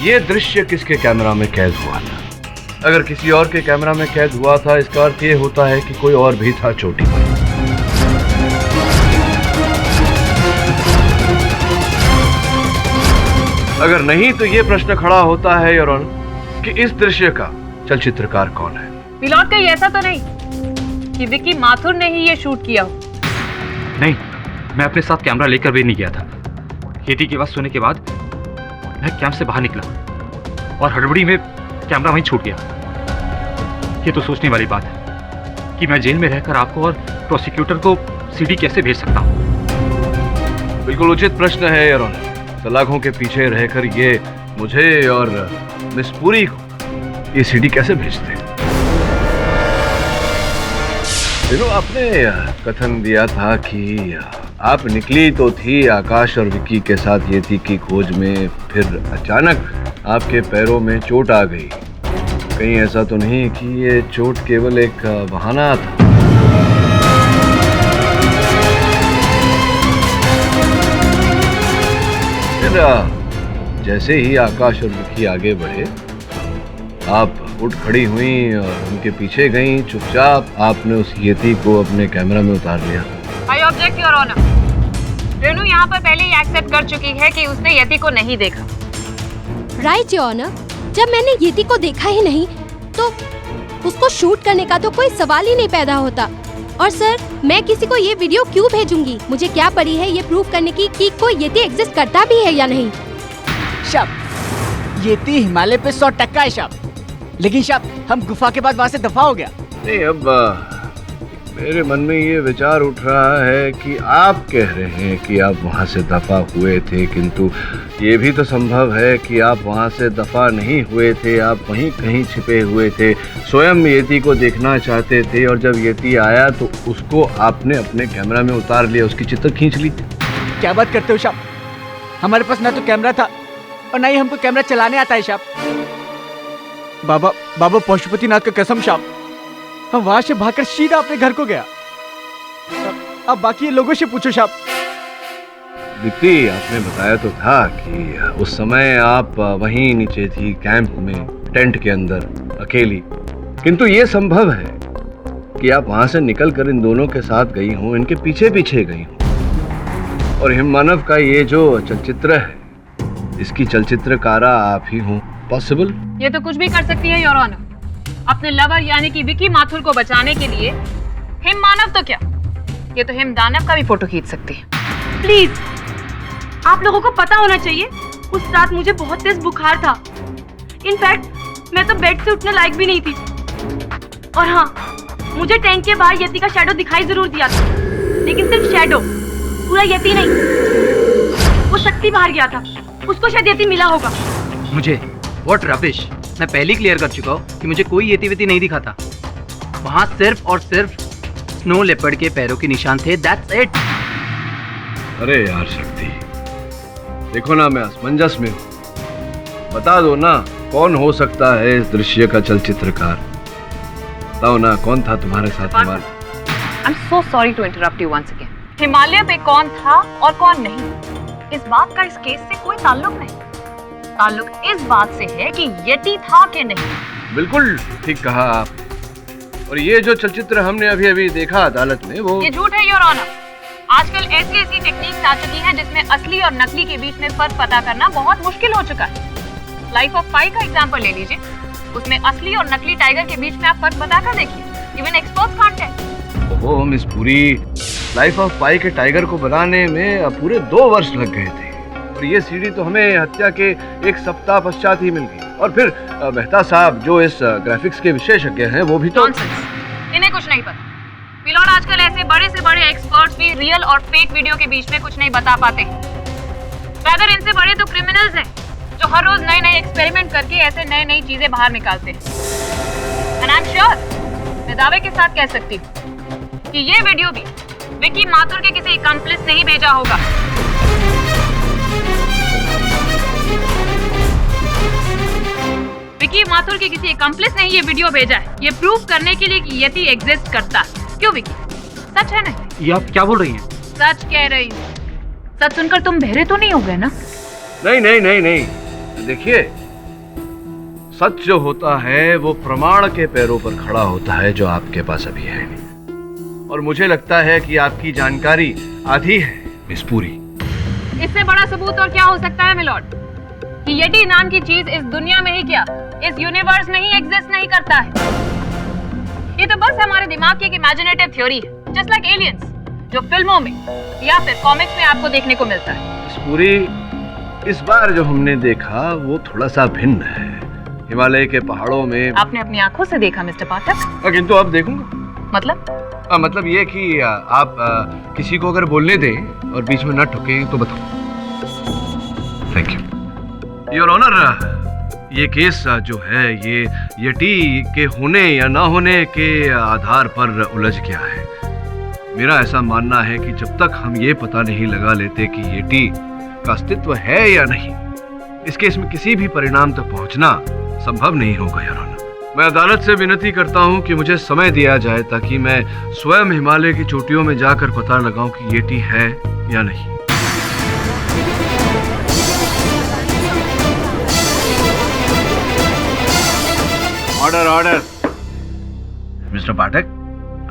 ये दृश्य किसके कैमरा में कैद हुआ था? अगर किसी और के कैमरा में कैद हुआ था, इसका अर्थ ये होता है कि कोई और भी था चोटी पर। अगर नहीं तो ये प्रश्न खड़ा होता है योर ऑनर कि इस दृश्य का चलचित्रकार कौन है? मिलॉर्ड, कहीं ऐसा तो नहीं कि विकी माथुर ने ही ये शूट किया हो? नहीं, मैं अपने साथ कैमरा लेकर भी नहीं गया था। येती की आवाज सुनने के बाद मैं कैंप से बाहर निकला और हड़बड़ी में कैमरा वहीं छूट गया। ये तो सोचने वाली बात है कि मैं जेल में रहकर आपको और प्रोसिक्यूटर को सीडी कैसे भेज सकता हूँ। बिल्कुल उचित प्रश्न है योर ऑनर। सलाखों के पीछे रहकर ये मुझे और मिस पुरी को ये सीडी कैसे भेजते? देखो, आपने कथन दिया था कि आप निकली तो थी आकाश और विकी के साथ येती की खोज में, फिर अचानक आपके पैरों में चोट आ गई। कहीं ऐसा तो नहीं कि ये चोट केवल एक बहाना था? फिर जैसे ही आकाश और विकी आगे बढ़े, आप उठ खड़ी हुई और उनके पीछे गईं। चुपचाप आपने उस येती को अपने कैमरा में उतार लिया। I object your honour. Renu यहाँ पर पहले ही एक्सेप्ट कर चुकी है कि उसने येती को नहीं देखा। राइट योर ऑनर, जब मैंने येती को देखा ही नहीं तो उसको शूट करने का तो कोई सवाल ही नहीं पैदा होता। और सर, मैं किसी को ये वीडियो क्यों भेजूंगी? मुझे क्या पड़ी है ये प्रूव करने की कि कोई येती एग्जिस्ट करता भी है या नहीं? शब, येती हिमालय पे 100% है शब। लेकिन शब, हम गुफा के बाद वहाँ से दफा हो गया। नहीं, अब मेरे मन में ये विचार उठ रहा है कि आप कह रहे हैं कि आप वहाँ से दफा हुए थे, किंतु ये भी तो संभव है कि आप वहाँ से दफा नहीं हुए थे, आप वहीं कहीं छिपे हुए थे, स्वयं येती को देखना चाहते थे और जब येती आया तो उसको आपने अपने कैमरा में उतार लिया, उसकी चित्र खींच ली। क्या बात करते हो शब? हमारे पास ना तो कैमरा था और ना ही हमको कैमरा चलाने आता है शब। बाबा पशुपतिनाथ का कसम शब, हम वहां से भागकर सीधा अपने घर को गया। अब बाकी लोगों से पूछो शब। दीप्ति, आपने बताया तो था कि उस समय आप वहीं नीचे थी कैंप में, टेंट के अंदर अकेली, किंतु ये संभव है कि आप वहां से निकलकर इन दोनों के साथ गई हूं, इनके पीछे पीछे गई हूं और हिममानव का ये जो चलचित्र है, इसकी चलचित्रकारा आप ही हो। पॉसिबल? ये तो कुछ भी कर सकती है योर ऑनर। अपने लवर यानी कि विकी माथुर को बचाने के लिए हिम मानव तो क्या, ये तो हिम दानव का भी फोटो खींच सकती है। प्लीज, आप लोगों को पता होना चाहिए, उस रात मुझे बहुत तेज बुखार था। इनफैक्ट मैं तो बेड से उठने लायक भी नहीं थी। और हाँ, मुझे टैंक के बाहर यति का शैडो दिखाई जरूर दिया था, लेकिन सिर्फ शैडो, पूरा यति नहीं। वो शक्ति बाहर गया था, उसको शायद यति मिला होगा। मुझे व्हाट रबिश, मैं पहले क्लियर कर चुका हूँ कि मुझे कोई येती वेती नहीं दिखा था। वहाँ सिर्फ और सिर्फ स्नो लेपर्ड के पैरों के निशान थे, दैट्स इट। अरे यार शक्ति, देखो ना मैं असमंजस में हूँ। बता दो ना, कौन हो सकता है इस दृश्य का चलचित्रकार? बताओ ना, कौन था तुम्हारे साथ? I am so sorry to interrupt you once again. Himalaya पे कौन था और कौन नहीं, इस बात का इस केस से कोई ताल्लुक नहीं। ताल्लुक इस बात से है कि येती था कि नहीं। बिल्कुल ठीक कहा आप। और ये जो चलचित्र हमने अभी अभी देखा अदालत में वो ये झूठ है योर ऑनर। आजकल ऐसी ऐसी टेक्निक्स आ चुकी हैं जिसमें असली और नकली के बीच में फर्क पता करना बहुत मुश्किल हो चुका है। लाइफ ऑफ पाई का एग्जांपल ले लीजिए, उसमें असली और नकली टाइगर के बीच में आप फर्क बता कर देखिए, इवन एक्सपर्ट्स कांट टेल। ओहो मिस पुरी, लाइफ ऑफ पाई के टाइगर को बनाने में पूरे 2 वर्ष लग गए थे और ये सीडी तो हमें हत्या के 1 सप्ताह पश्चात ही मिल गई। और फिर मेहता साहब जो इस ग्राफिक्स के विशेषज्ञ हैं वो भी तो इन्हें कुछ नहीं पता। मिलॉर्ड, आजकल ऐसे बड़े से बड़े एक्सपर्ट्स भी रियल और फेक वीडियो के बीच में कुछ नहीं बता पाते। रादर इनसे बड़े तो क्रिमिनल्स हैं जो हर रोज नए नए एक्सपेरिमेंट करके ऐसे नई नई चीजें बाहर निकालते हैं। एंड आई एम श्योर, मैं दावे के साथ कह सकती हूँ कि ये वीडियो भी विकी माथुर के किसी अकम्प्लिस ने ही भेजा होगा। विकी माथुर के किसी अकम्प्लिस ने ही ये वीडियो भेजा है, ये प्रूव करने के लिए कि यति एग्जिस्ट करता है। क्यों विकी, सच है ना? ये आप क्या बोल रही हैं? सच कह रही हूँ। सच सुनकर तुम बहरे तो नहीं हो गए ना? नहीं नहीं नहीं नहीं, देखिए सच जो होता है वो प्रमाण के पैरों पर खड़ा होता है जो आपके पास अभी है नहीं। और मुझे लगता है कि आपकी जानकारी आधी है मिस पुरी। इससे बड़ा सबूत और क्या हो सकता है मिलॉर्ड कि यटी नाम की चीज इस दुनिया में ही क्या इस यूनिवर्स में ही एग्जिस्ट नहीं करता है। ये तो बस हमारे दिमाग की एक इमेजिनेटिव थ्योरी है, जस्ट लाइक एलियंस, जो फिल्मों में या फिर कॉमिक्स में आपको देखने को मिलता है। मिस पुरी, इस बार जो हमने देखा वो थोड़ा सा भिन्न है। हिमालय के पहाड़ों में आपने अपनी आंखों से देखा मिस्टर पाठक? किंतु अब देखूंगा। मतलब ये कि आप किसी को अगर बोलने दें और बीच में न ठुके तो बताओ। Thank you your honour. ये केस जो है ये यटी के होने या ना होने के आधार पर उलझ गया है। मेरा ऐसा मानना है कि जब तक हम ये पता नहीं लगा लेते कि यटी का अस्तित्व है या नहीं, इस केस में किसी भी परिणाम तक पहुंचना संभव नहीं होगा योर ऑनर। मैं अदालत से विनती करता हूं कि मुझे समय दिया जाए ताकि मैं स्वयं हिमालय की चोटियों में जाकर पता लगाऊं कि यटी है या नहीं। Order order. मिस्टर पाठक,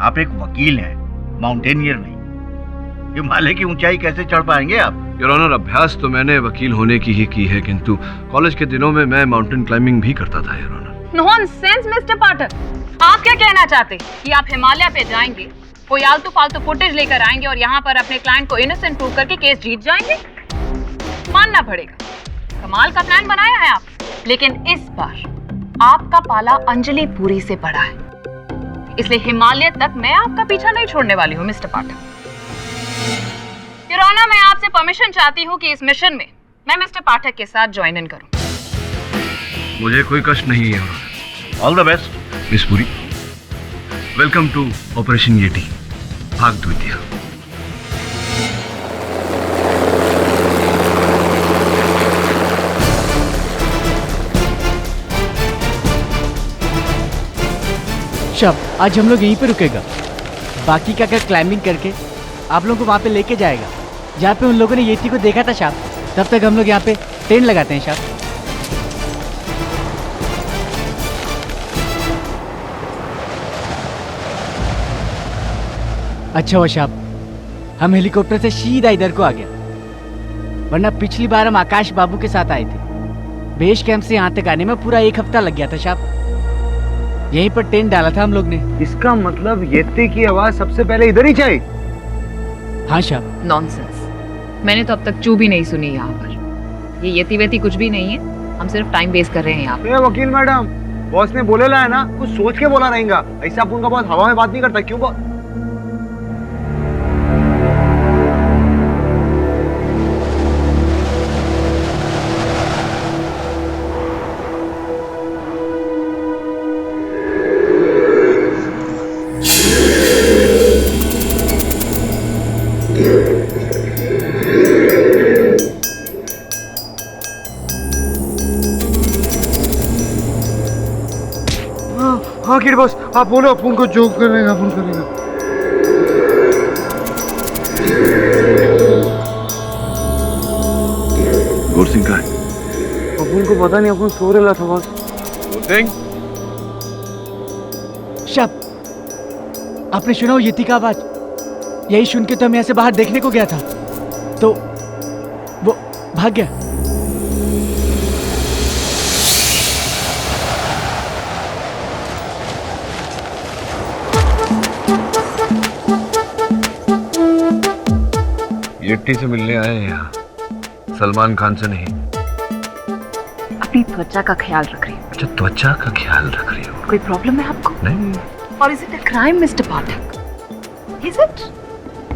आप एक वकील हैं, माउंटेनियर नहीं। हिमालय की ऊंचाई कैसे चढ़ पाएंगे आप? योर ऑनर, अभ्यास तो मैंने वकील होने की ही की है, किंतु कॉलेज के दिनों में मैं माउंटेन क्लाइंबिंग भी करता था योर ऑनर। नॉनसेंस मिस्टर पाठक, आप क्या कहना चाहते कि आप हिमालय पे जाएंगे, कोई आलतू फालतू फुटेज लेकर आएंगे और यहाँ पर अपने क्लाइंट को इनोसेंट प्रूव करके केस जीत जाएंगे? मानना पड़ेगा, कमाल का प्लान बनाया है आप। लेकिन इस बार आपका पाला अंजलि पुरी से पड़ा है, इसलिए हिमालय तक मैं आपका पीछा नहीं छोड़ने वाली हूँ मिस्टर पाठक। योर ऑनर, मैं आपसे परमिशन चाहती हूँ कि इस मिशन में मैं मिस्टर पाठक के साथ ज्वाइन इन करूँ। मुझे कोई कष्ट नहीं है। All the best miss Puri. Welcome to operation yeti भाग द्वितीय। शब, आज हम लोग यहीं पे रुकेगा। बाकी का कर क्लाइंबिंग करके आप लोगों को वहाँ पे लेके जाएगा जहाँ पे उन लोगों ने येटी को देखा था शाप। तब तक हम लोग यहाँ पे टेंट लगाते हैं शाप। अच्छा हुआ शाप हम हेलीकॉप्टर से सीधा इधर को आ गया, वरना पिछली बार हम आकाश बाबू के साथ आए थे। बेस कैंप से यहाँ तक आने में पूरा 1 हफ्ता लग गया था शाप। यहीं पर टेंट डाला था हम लोग ने। इसका मतलब येती की आवाज सबसे पहले इधर ही चाहिए? हाँ शाप। नॉनसेंस, मैंने तो अब तक चू भी नहीं सुनी यहाँ पर। ये येती वेती कुछ भी नहीं है, हम सिर्फ टाइम वेस्ट कर रहे हैं यहाँ पे। वकील मैडम, बॉस ने बोलेला है ना, कुछ सोच के बोला रहेगा। ऐसा अपन का बॉस हवा में बात नहीं करता। क्यों बॉस? हाँ किड बॉस, आप बोलो, अपन को जोक करेगा, अपन करेगा। गोर सिंह का है? अपन को पता नहीं, अपन सो रहा था बॉस। गोर सिंह, आपने सुना वो यति का आवाज? यही सुन के तो मैं ऐसे बाहर देखने को गया था, तो वो भाग गया। येट्टी से मिलने आए हैं यहाँ, सलमान खान से नहीं। अपनी त्वचा का ख्याल रख रही हूँ। अच्छा, त्वचा का ख्याल रख रही हो? कोई प्रॉब्लम है आपको? नहीं। और is it a crime mister Pathak? Is it?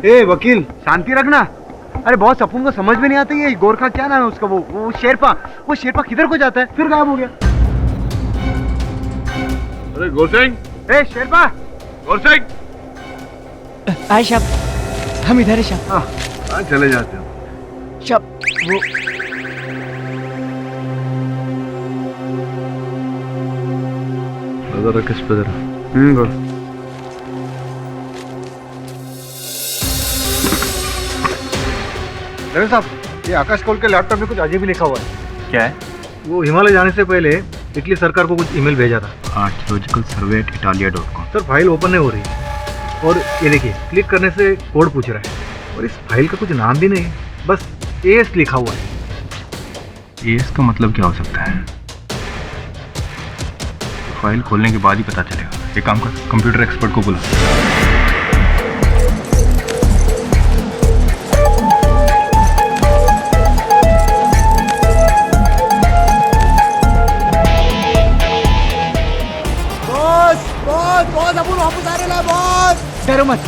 ए वकील, शांति रखना। अरे बॉस, अपन को समझ में नहीं आता ये गोरखा क्या नाम है उसका, वो शेरपा किधर को जाता है, फिर गायब हो गया। अरे गोरसिंह, ए शेरपा, गोरसिंह। आए साहब, हम इधर है साहब। हाँ, चले जाते हो साहब। वो नजर रख इस पे जरा। बोल। डॉक्टर साहब, ये आकाश कौल के लैपटॉप में कुछ अजीब ही लिखा हुआ है। क्या है? वो हिमालय जाने से पहले इटली सरकार को कुछ ईमेल भेजा था। आर्कियोलॉजिकल सर्वे @italia.com। सर फाइल ओपन नहीं हो रही है, और ये देखिए क्लिक करने से कोड पूछ रहा है, और इस फाइल का कुछ नाम भी नहीं है, बस एस लिखा हुआ है। इसका मतलब क्या हो सकता है? फाइल खोलने के बाद ही पता चलेगा। एक काम कर, कंप्यूटर एक्सपर्ट को बुला। बॉस अपन वापस आ रहे हैं बॉस। डरो मत,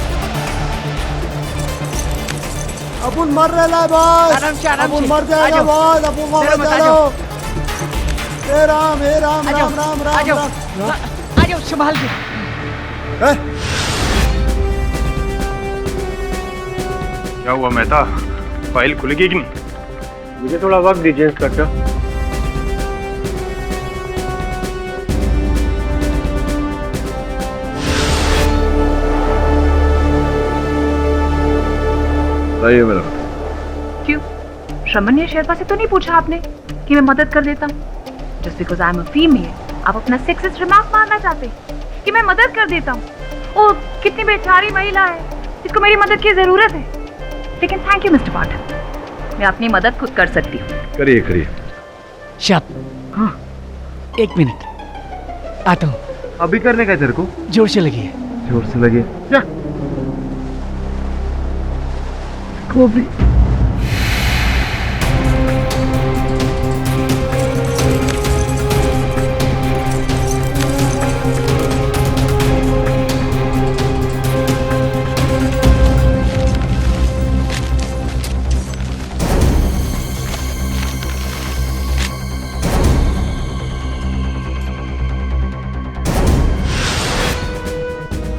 अपन मर रहे हैं बॉस। आराम से अपन मर जाएगा बॉस। अपन वापस चलो। हे राम राम राम राम आ जाओ, संभाल के। क्या हुआ मेहता, फाइल खुलेगी कि नहीं? मुझे थोड़ा वक्त दीजिए इंस्पेक्टर। बताइए मेरा। क्यों? श्रमण्य शेरपा से तो नहीं पूछा आपने कि मैं मदद कर देता हूँ? Just because I am a female आप अपना सेक्सिस्ट रिमार्क मारना चाहते कि मैं मदद कर देता हूँ? ओ कितनी बेचारी महिला है जिसको मेरी मदद की जरूरत है। लेकिन थैंक यू मिस्टर पाठक, मैं अपनी मदद खुद कर सकती हूँ। करिए करिए। शाप। हाँ, 1 मिनट आता हूँ। अभी करने का तेरे को? जोर से लगी है। जोर से लगी क्या? वो भी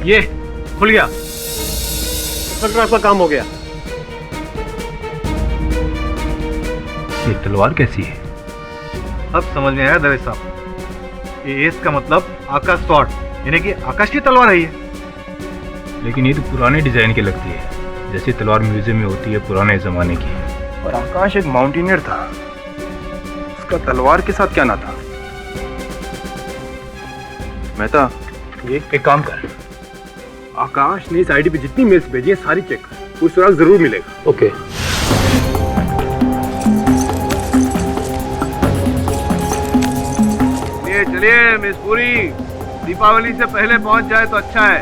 ये खुल गया। इंस्पेक्टर आपका काम हो गया। ये तलवार कैसी है? अब समझ में आया दवे साहब, ये एस का मतलब आकाश स्वॉर्ड, यानी कि आकाश की तलवार है ये। लेकिन ये तो पुराने डिजाइन की लगती है, जैसे तलवार म्यूजियम में होती है पुराने जमाने की। और आकाश एक माउंटेनियर था, उसका तलवार के साथ क्या नाता? मेहता, ये एक काम कर, आकाश ने इस आईडी पे जितनी मेल्स भेजी है सारी चेक कर, कुछ सुराग जरूर मिलेगा। ओके। चलिए मिस पूरी, दीपावली से पहले पहुंच जाए तो अच्छा है।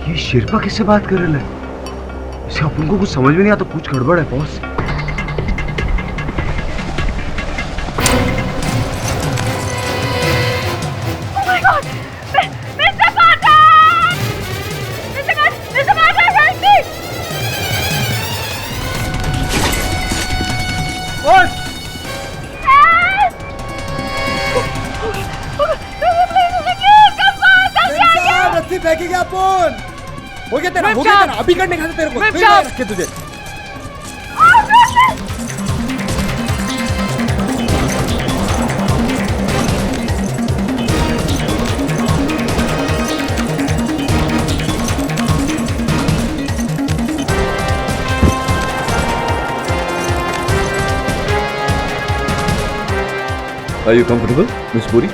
ये शेरपा किससे बात कर रहे हैं? इसे अपन को कुछ समझ में नहीं आता, कुछ गड़बड़ है बॉस। फेंकेगा अपन। हो गया तेरा, अभी करने का तेरे को फिर रखे तुझे। Are you comfortable, Miss Puri?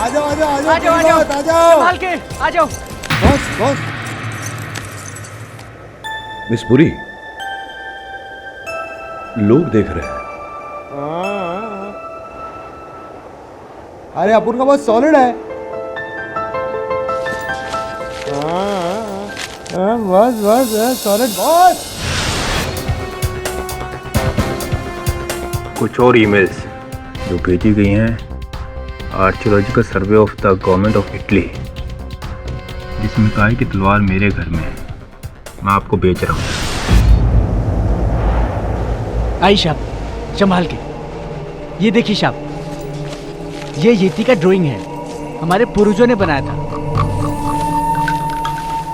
आ जाओ आ जाओ आ जाओ आ जाओ, आ जाओ। आ जाओ संभाल के आ जाओ। बस बस मिस पुरी, लोग देख रहे हैं। अरे अपुन का बहुत सॉलिड है। बस बस सॉलिड बॉस। कुछ और ईमेल्स जो भेजी गई हैं archaeological survey of the government of Italy, जिसमें कहा है कि तलवार मेरे घर में है, मैं आपको बेच रहा हूँ। आई साहब, संभाल के। ये देखिए साहब, ये येती का ड्राइंग है, हमारे पूर्वजों ने बनाया था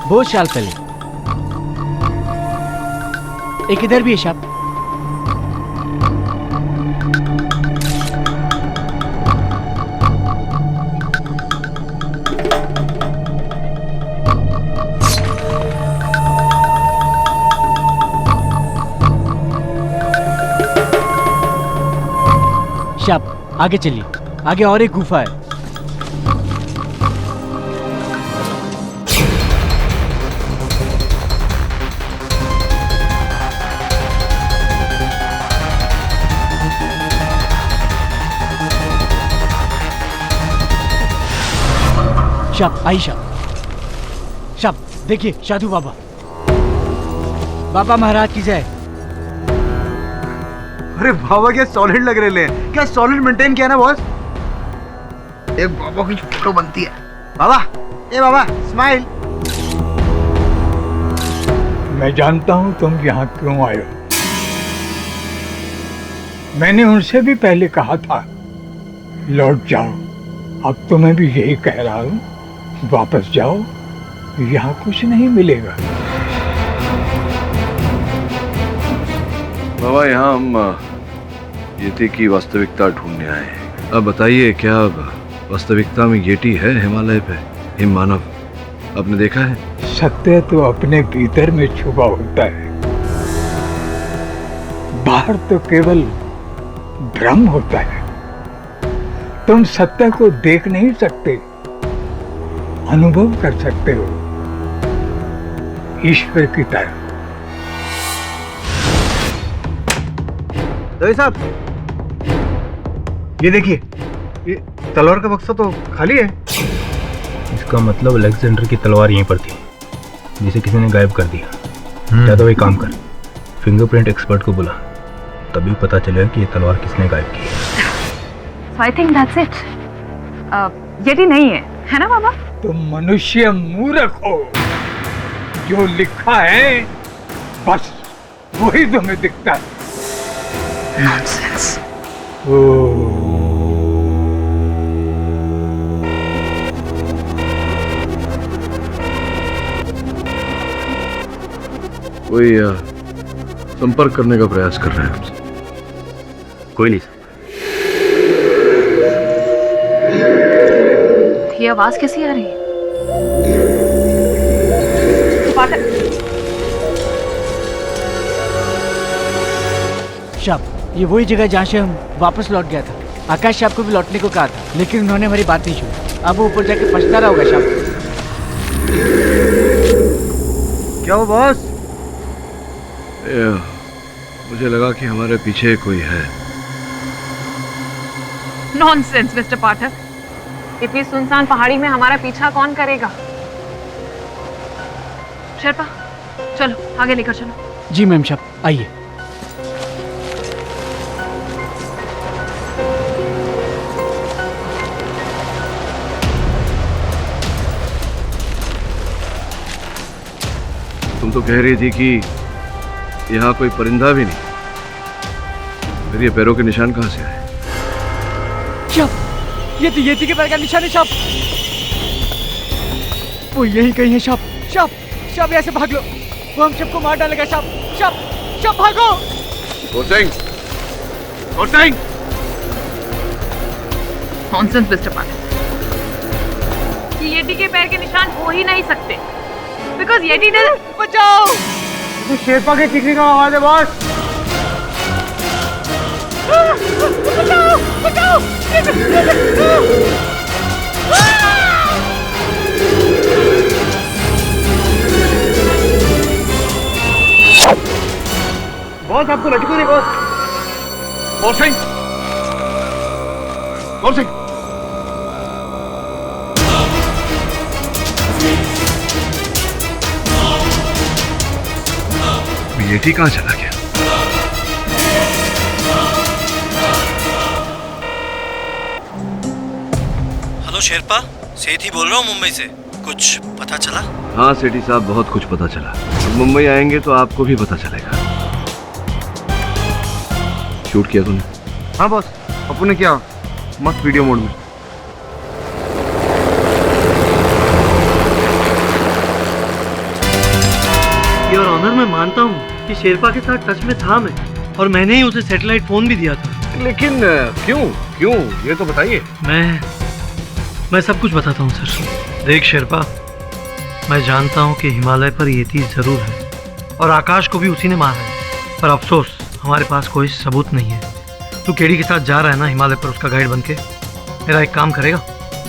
बहुत साल पहले। एक इधर भी है साहब। साहब आगे चलिए, आगे और एक गुफा है। शाप आई शाप। शाप देखिए, साधु बाबा, बाबा महाराज की जय। अरे बाबा क्या सॉलिड लग रहे हैं, क्या सॉलिड मेंटेन किया ना बॉस। एक बाबा की फोटो बनती है। बाबा, ए बाबा स्माइल। मैं जानता हूं तुम यहाँ क्यों आए हो। मैंने उनसे भी पहले कहा था लौट जाओ, अब तो मैं भी यही कह रहा हूं, वापस जाओ, यहाँ कुछ नहीं मिलेगा। बाबा, यहाँ हम येटी की वास्तविकता ढूंढने आए हैं। अब बताइए, क्या वास्तविकता में येटी है हिमालय पे, हिम मानव? आपने देखा है? सत्य तो अपने भीतर में छुपा होता है, बाहर तो केवल भ्रम होता है। तुम सत्य को देख नहीं सकते, अनुभव कर सकते हो, ईश्वर की तरह। दही साहब, ये देखिए, ये तलवार का बक्सा तो खाली है। इसका मतलब अलेक्जेंडर की तलवार यहीं पर थी, जिसे किसी ने गायब कर दिया। या तो एक काम कर, फिंगरप्रिंट एक्सपर्ट को बुला, तभी पता चलेगा कि ये तलवार किसने गायब की है। So I think that's it. Yeti नहीं है ना बाबा? तुम मनुष्य मूर्ख हो, जो लिखा है बस वही तुम्हें दिखता है। Nonsense. कोई संपर्क करने का प्रयास कर रहे हैं हमसे। कोई नहीं। ये आवाज कैसी आ रही है? शाप, ये वही जगह जहाँ से हम वापस लौट गया था। आकाश शाप को भी लौटने को कहा था, लेकिन उन्होंने हमारी बात नहीं सुनी। अब वो ऊपर जाके पछता रहा होगा शाप। क्या हो बॉस? मुझे लगा कि हमारे पीछे कोई है। नॉनसेंस मिस्टर पाठक, इतनी सुनसान पहाड़ी में हमारा पीछा कौन करेगा? शेरपा, चलो आगे लेकर चलो। जी मैम शाप, आइए। तुम तो कह रही थी कि यहाँ कोई परिंदा भी नहीं, फिर ये पैरों के निशान कहाँ से आए? ये तो येती के पैर का निशान है शाप। वो यही कहीं है शाप। शाप, शाप यहाँ से भाग लो, वो हम सबको मार डालेगा शाप। शाप, शाप भागो। नॉनसेंस मिस्टर पाठक, कि येटी के पैर के निशान हो ही नहीं सकते, बिकॉज येटी डजंट। बचाओ! तो शेरपा के चीखने का आवाज है बॉस। बचाओ! बचाओ! गौर सिंह, गौर सिंह, येटी कहाँ चला गया? हेलो शेरपा, सेठी बोल रहा हूँ मुंबई से। कुछ पता चला? हाँ सेठी साहब, बहुत कुछ पता चला। मुंबई आएंगे तो आपको भी पता चलेगा। शूट किया तूने? हाँ बॉस, अपू ने किया, मस्त वीडियो मोड में। योर ऑनर, मैं मानता हूँ कि शेरपा के साथ टच में था मैं, और मैंने ही उसे सैटेलाइट फोन भी दिया था। लेकिन क्यों क्यों ये तो बताइए। मैं सब कुछ बताता हूँ सर। देख शेरपा, मैं जानता हूँ कि हिमालय पर येती जरूर है और आकाश को भी उसी ने मारा है, पर अफसोस हमारे पास कोई सबूत नहीं है। तू केडी के साथ जा रहा है ना हिमालय पर उसका गाइड बनके? मेरा एक काम करेगा?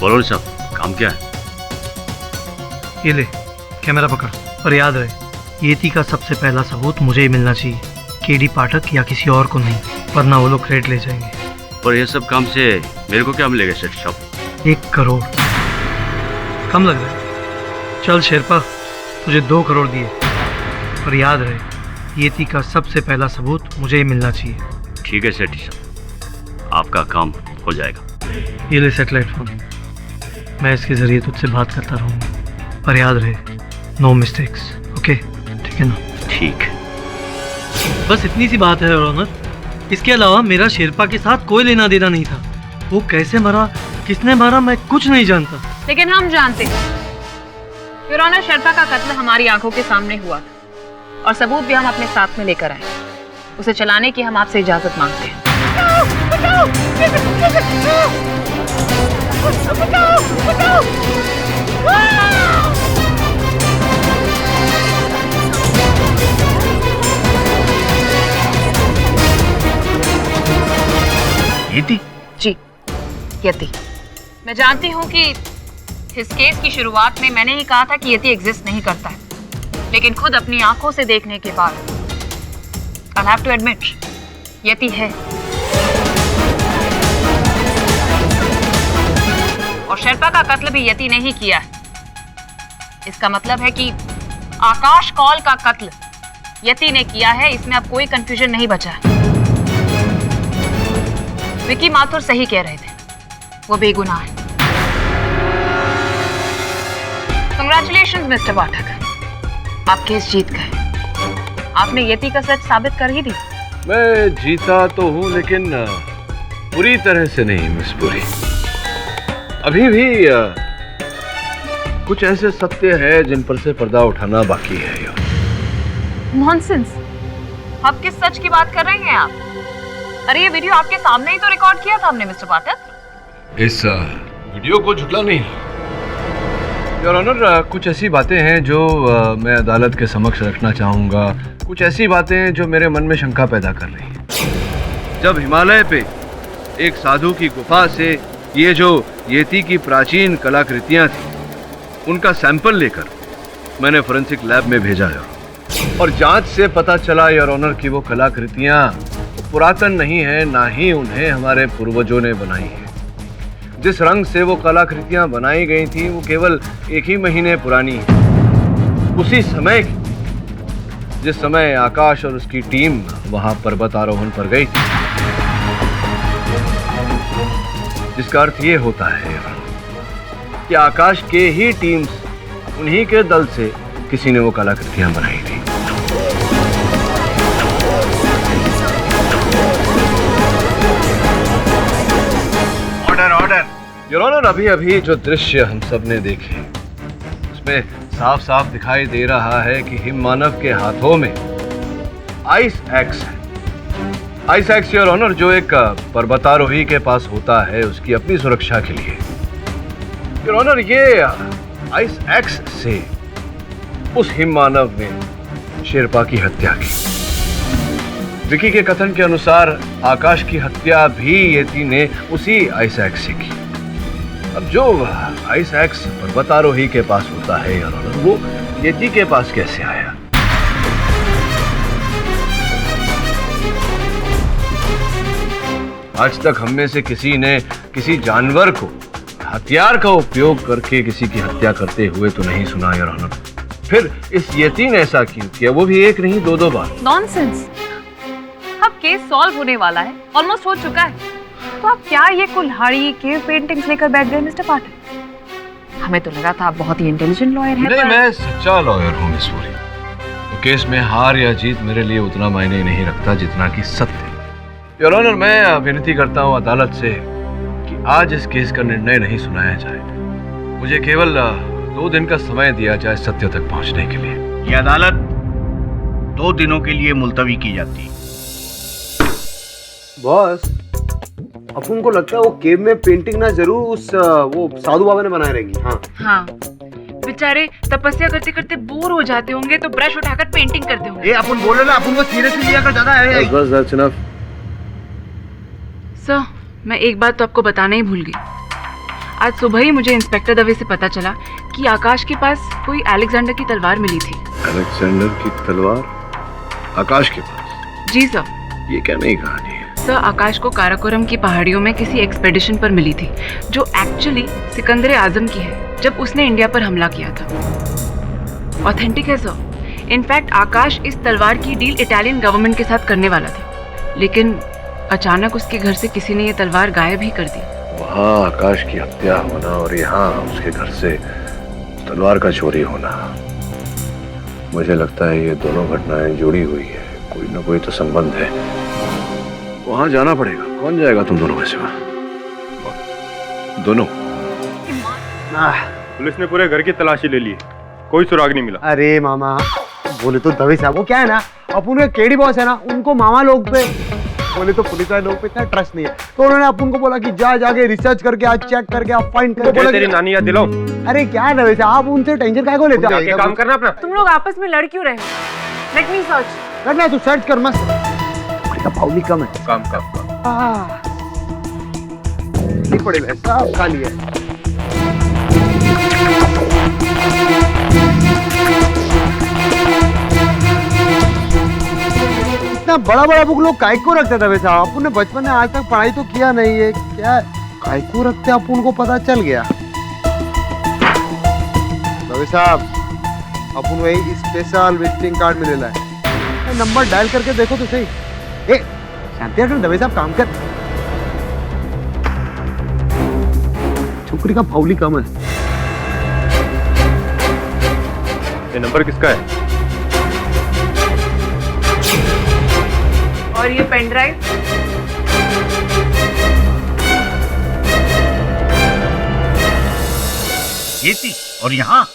बोलो साहब, काम क्या है? ये ले कैमरा पकड़, और याद रहे येती का सबसे पहला सबूत मुझे ही मिलना चाहिए, केडी पाठक या किसी और को नहीं, वरना वो लोग क्रेडिट ले जाएंगे। पर ये सब काम से मेरे को क्या मिलेगा सेठ साहब? 1 करोड़ कम लग रहा है? चल शेरपा, तुझे 2 करोड़ दिए, पर याद रहे येती का सबसे पहला सबूत मुझे ही मिलना चाहिए। ठीक है सेठ साहब, आपका काम हो जाएगा। ये ले सैटेलाइट फोन, मैं इसके जरिए तुझसे बात करता रहूँगा, पर याद रहे नो मिस्टेक्स। ओके ठीक है ना? ठीक है। बस इतनी सी बात है ऑनर, इसके अलावा मेरा शेरपा के साथ कोई लेना देना नहीं था। वो कैसे मरा, किसने मारा, मैं कुछ नहीं जानता। लेकिन हम जानते हैं योर ऑनर, शेरपा का कत्ल हमारी आंखों के सामने हुआ था और सबूत भी हम अपने साथ में लेकर आए। उसे चलाने की हम आपसे इजाजत मांगते हैं। येती? जी यति। मैं जानती हूँ कि इस केस की शुरुआत में मैंने ही कहा था कि यति एग्जिस्ट नहीं करता है, लेकिन खुद अपनी आंखों से देखने के बाद I'll have to admit, यति है। और शेरपा का कत्ल भी यति ने ही किया है। इसका मतलब है कि आकाश कौल का कत्ल यति ने किया है, इसमें अब कोई कंफ्यूजन नहीं बचा है। विकी माथुर सही कह रहे थे, वो बेगुनाह है। कंग्रेचुलेशंस मिस्टर पाठक, आप केस जीत गए। आपने यति का सच साबित कर ही दी। मैं जीता तो हूँ, लेकिन पूरी तरह से नहीं मिस पुरी। अभी भी कुछ ऐसे सत्य है जिन पर से पर्दा उठाना बाकी है यार। नॉनसेंस, आप किस सच की बात कर रहे हैं आप? अरे ये वीडियो आपके सामने ही तो रिकॉर्ड किया था हमने मिस्टर पाठक। इस वीडियो को झुटला नहीं योर ऑनर। कुछ ऐसी बातें हैं जो मैं अदालत के समक्ष रखना चाहूँगा, कुछ ऐसी बातें जो मेरे मन में शंका पैदा कर रही हैं। जब हिमालय पे एक साधु की गुफा से ये जो येती की प्राचीन कलाकृतियाँ थी, उनका सैंपल लेकर मैंने फोरेंसिक लैब में भेजा है, और जांच से पता चला योर ऑनर कि वो कलाकृतियाँ पुरातन नहीं है, ना ही उन्हें हमारे पूर्वजों ने बनाई है। जिस रंग से वो कलाकृतियां बनाई गई थी वो केवल 1 ही महीने पुरानी है, उसी समय जिस समय आकाश और उसकी टीम वहां पर्वत आरोहण पर गई थी। जिसका अर्थ ये होता है कि आकाश के ही टीम से, उन्हीं के दल से किसी ने वो कलाकृतियां बनाई थी। ऑर्डर। योर ऑनर, अभी अभी जो दृश्य हम सब ने देखे, उसमें साफ साफ दिखाई दे रहा है कि हिम मानव के हाथों में आइस एक्स है। आइस एक्स योर ऑनर, जो एक पर्वतारोही के पास होता है उसकी अपनी सुरक्षा के लिए। योर ऑनर, ये आइस एक्स से उस हिम मानव ने शेरपा की हत्या की। विकी के कथन के अनुसार आकाश की हत्या भी येती ने उसी आइस एक्स से की। अब जो आइस एक्स पर्वतारोही के पास होता है यार, वो येती के पास कैसे आया? आज तक हम में से किसी ने किसी जानवर को हथियार का उपयोग करके किसी की हत्या करते हुए तो नहीं सुना योर ऑनर। फिर इस यती ने ऐसा क्यों किया, वो भी एक नहीं 2-2 बार। नॉनसेंस। अब केस सॉल्व होने वाला है, ऑलमोस्ट हो चुका है, तो आप क्या ये कुल्हाड़ी केव पेंटिंग्स लेकर बैठ गए मिस्टर पाठक? हमें तो लगा था आप बहुत ही इंटेलिजेंट लॉयर हैं। नहीं, मैं सच्चा लॉयर हूँ मिस पूरी। तो केस में हार या जीत मेरे लिए उतना मायने नहीं रखता जितना कि सत्य। योर ऑनर, मैं विनती करता हूँ अदालत से कि आज इस केस का निर्णय नहीं सुनाया जाए। मुझे केवल 2 दिन का समय दिया जाए सत्य तक पहुंचने के लिए। ये अदालत 2 दिनों के लिए मुलतवी की जाती है। बॉस, अपन को लगता है वो केव में पेंटिंग ना जरूर उस वो साधु बाबा ने बनाए रहेंगी। हाँ हाँ, बेचारे तपस्या करते करते बोर हो जाते होंगे तो ब्रश उठाकर पेंटिंग करते होंगे। अपन बोले ना, अपन को सीरियसली लिया कर ज्यादा है। बस दैट्स इनफ। सर, मैं एक बात तो आपको बताना ही भूल गई। आज सुबह ही मुझे इंस्पेक्टर दवे से पता चला कि आकाश के पास कोई अलेक्जेंडर की तलवार मिली थी। अलेक्जेंडर की तलवार आकाश के पास? जी सर। ये क्या नई कहानी है? सर, आकाश को काराकोरम की पहाड़ियों में किसी एक्सपेडिशन पर मिली थी जो एक्चुअली सिकंदर आजम की है, जब उसने इंडिया पर हमला किया था। ऑथेंटिक है सर। इनफैक्ट आकाश इस तलवार की डील इटालियन गवर्नमेंट के साथ करने वाला था, लेकिन अचानक उसके घर से किसी ने ये तलवार गायब ही कर दी। वहाँ आकाश की हत्या होना और यहाँ उसके घर से तलवार का चोरी होना, मुझे लगता है ये दोनों घटनाएं जुड़ी हुई है। कोई ना कोई तो संबंध है। वहाँ जाना पड़ेगा। कौन जाएगा तुम दोनों में से? दोनों? पुलिस ने पूरे घर की तलाशी ले ली, कोई सुराग नहीं मिला। अरे मामा, बोले तो दवे साहब, वो क्या है ना, अपन के केडी बॉस है ना, उनको मामा लोग पे, बोले तो पुलिस वाले लोग पे इतना ट्रस्ट नहीं है, तो उन्होंने अपन को बोला कि जाके रिसर्च करके आज चेक करके आप फाइंड करके बोला तेरी नानी याद दिलाओ। अरे क्या दवे साहब, आप उनसे टेंशन काहे को लेते हो? आगे काम करना अपना। तुम लोग आपस में लड़ क्यों रहे हो? Let me search. करना है तो सर्च कर, मस्त। पाउली कम है। काम नहीं पड़ेगा, सब खाली है। इतना बड़ा बुक लोग काय को रखते थे वैसे? अपन ने बचपन में आज तक पढ़ाई तो किया नहीं है, क्या काय को रखते अपन को पता चल गया। दवे साहब, अपन वही स्पेशल विजिटिंग कार्ड मिलेला है, नंबर डायल करके देखो तो सही। शांति रखना दवे साहब, काम कर। छोकरी का फाउली कम है। ये नंबर किसका है? और ये पेन ड्राइव? ये थी और यहाँ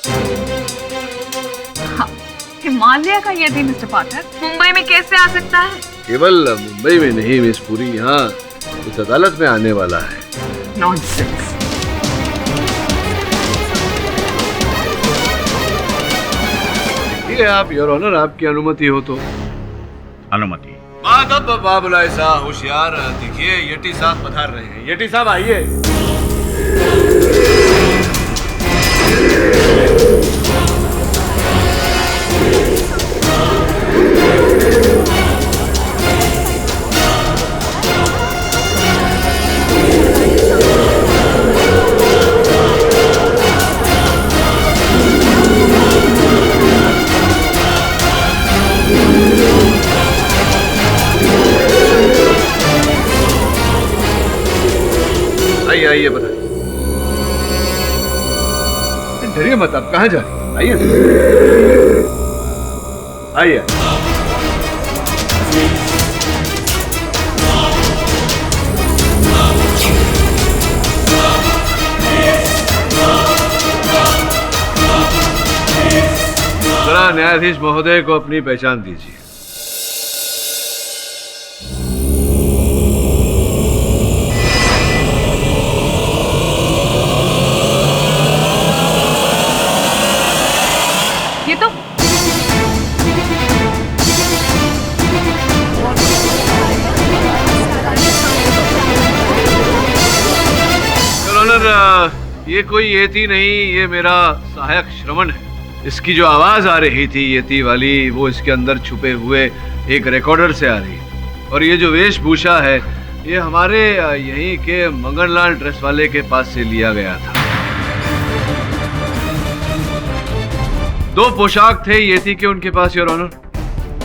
हिमालय का ये थी मिस्टर पाठक। मुंबई में कैसे आ सकता है? केवल मुंबई में नहीं मिस पूरी, यहाँ उस अदालत में आने वाला है। नॉनसेंस। ठीक है आप योर ऑनर, आपकी अनुमति हो तो। अनुमति। बाबुलाए साहब होशियार, देखिए येटी साहब पधार रहे हैं। येटी साहब आइए। आइए बताइए। डरिए मत, आप कहाँ जा रहे हैं? आइए आइए। जरा न्यायाधीश महोदय को अपनी पहचान दीजिए। ये कोई येती नहीं, ये मेरा सहायक श्रवण है। इसकी जो आवाज आ रही थी येती वाली, वो इसके अंदर छुपे हुए एक रिकॉर्डर से आ रही है। और ये जो वेशभूषा है ये हमारे यहीं के मंगनलाल ड्रेस वाले के पास से लिया गया था। 2 पोशाक थे येती के उनके पास योर ऑनर,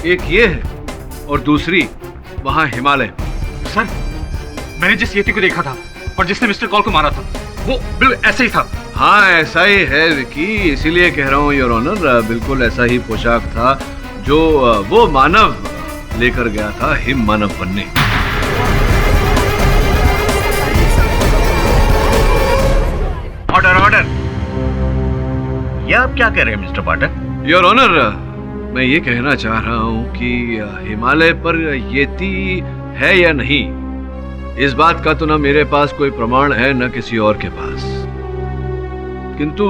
एक ये है और दूसरी वहां हिमालय। सर, मैंने जिस येती को देखा था और जिसने मिस्टर कॉल को मारा था वो बिल्कुल ऐसा ही था। हाँ ऐसा ही है विकी, इसीलिए कह रहा हूँ योर ऑनर, बिल्कुल ऐसा ही पोशाक था जो वो मानव लेकर गया था हिम मानव बनने। Order order. ये आप क्या कह रहे हैं मिस्टर पाठक? योर ऑनर, मैं ये कहना चाह रहा हूँ कि हिमालय पर येती है या नहीं, इस बात का तो ना मेरे पास कोई प्रमाण है न किसी और के पास, किंतु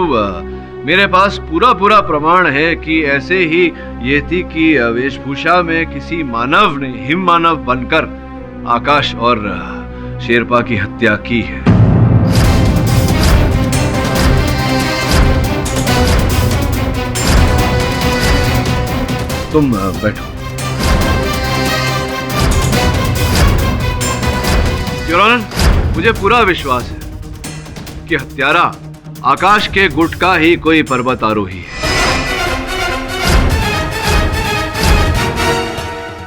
मेरे पास पूरा प्रमाण है कि ऐसे ही येती की वेशभूषा में किसी मानव ने हिम मानव बनकर आकाश और शेरपा की हत्या की है। तुम बैठो। योर ऑनर, मुझे पूरा विश्वास है कि हत्यारा आकाश के गुट का ही कोई पर्वत आरोही है।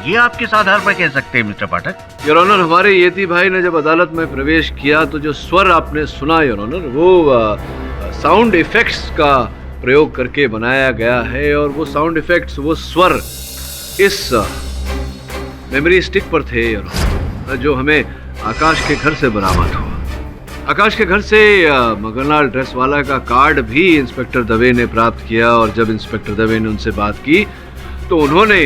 ये आप किस आधार पर कह सकते हैं मिस्टर पाठक? योर ऑनर, हमारे येती भाई ने जब अदालत में प्रवेश किया तो जो स्वर आपने सुना योर ऑनर, वो साउंड इफेक्ट्स का प्रयोग करके बनाया गया है, और वो साउंड इफेक्ट्स, वो स्वर इस मेमोरी स्टिक पर थे योर ऑनर, जो हमें आकाश के घर से बरामद हुआ। आकाश के घर से मंगनलाल ड्रेस वाला का कार्ड भी इंस्पेक्टर दवे ने प्राप्त किया, और जब इंस्पेक्टर दवे ने उनसे बात की तो उन्होंने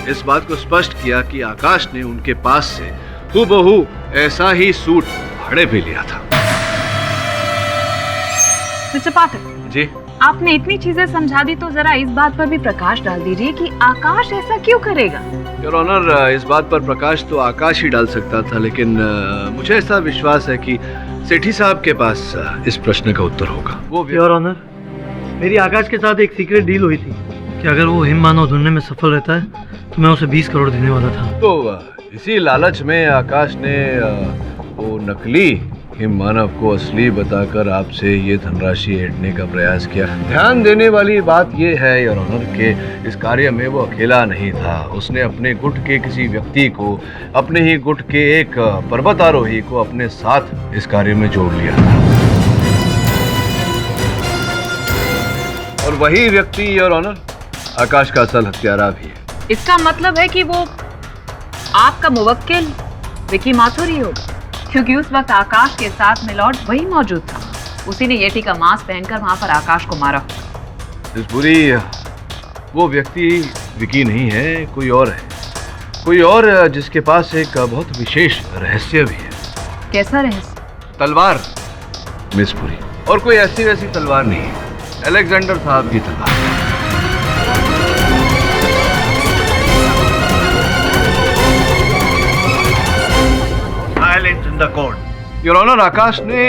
इस बात को स्पष्ट किया कि आकाश ने उनके पास से हूबहू ऐसा ही सूट भाड़े पे लिया था। मिस्टर पाठक जी, आपने इतनी चीजें समझा दी तो जरा इस बात पर भी प्रकाश डाल दीजिए कि आकाश ऐसा क्यों करेगा। योर ऑनर, इस बात पर प्रकाश तो आकाश ही डाल सकता था, लेकिन मुझे ऐसा विश्वास है कि सेठी साहब के पास इस प्रश्न का उत्तर होगा। वो योर ऑनर, मेरी आकाश के साथ एक सीक्रेट डील हुई थी कि अगर वो हिम मानव ढूंढने में सफल रहता है तो मैं उसे 20 करोड़ देने वाला था। तो इसी लालच में आकाश ने वो नकली हिम मानव को असली बताकर आपसे ये धनराशि ऐंठने का प्रयास किया। ध्यान देने वाली बात ये है योर ऑनर कि इस कार्य में वो अकेला नहीं था, उसने अपने गुट के किसी व्यक्ति को, अपने ही गुट के एक पर्वतारोही को अपने साथ इस कार्य में जोड़ लिया था, और वही व्यक्ति योर ऑनर आकाश का असल हत्यारा भी है। इसका मतलब है कि वो आपका मुवक्किल विकी माथुर ही होगा, क्योंकि उस वक्त आकाश के साथ मिलॉर्ड वही मौजूद था। उसी ने येटी का मांस पहनकर वहां पर आकाश को मारा। इस बुरी वो व्यक्ति विकी नहीं है, कोई और है, कोई और जिसके पास एक बहुत विशेष रहस्य भी है। कैसा रहस्य? तलवार मिस पुरी, और कोई ऐसी वैसी तलवार नहीं है, अलेक्जेंडर साहब की तलवार। Silence in the court. Your honour, Akash ने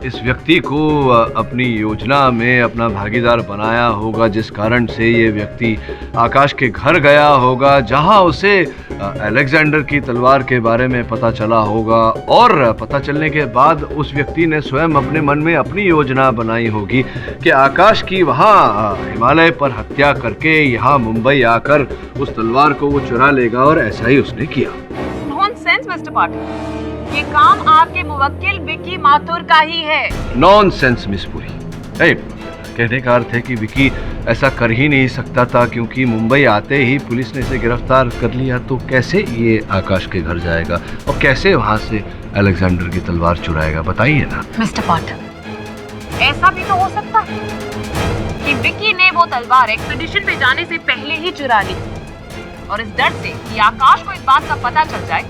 इस व्यक्ति को अपनी योजना में अपना भागीदार बनाया होगा, जिस कारण से ये व्यक्ति आकाश के घर गया होगा, जहां उसे अलेक्जेंडर की तलवार के बारे में पता चला होगा, और पता चलने के बाद उस व्यक्ति ने स्वयं अपने मन में अपनी योजना बनाई होगी कि आकाश की वहां हिमालय पर हत्या करके यहाँ मुंबई आकर उस तलवार को वो चुरा लेगा, और ऐसा ही उसने किया। नॉनसेंस मिस्टर पाठक, ये काम आपके मुवक्किल विकी माथुर का ही है। Nonsense miss Puri. कहने का अर्थ है कि विकी ऐसा कर ही नहीं सकता था, क्योंकि मुंबई आते ही पुलिस ने इसे गिरफ्तार कर लिया, तो कैसे ये आकाश के घर जाएगा और कैसे वहां से अलेक्जेंडर की तलवार चुराएगा, बताइए ना। मिस्टर पाठक, ऐसा भी तो हो सकता है कि विकी ने वो तलवार एक्सपीडिशन पे जाने से पहले ही चुरा ली, और इस डर से कि आकाश को इस बात का पता चल जाए,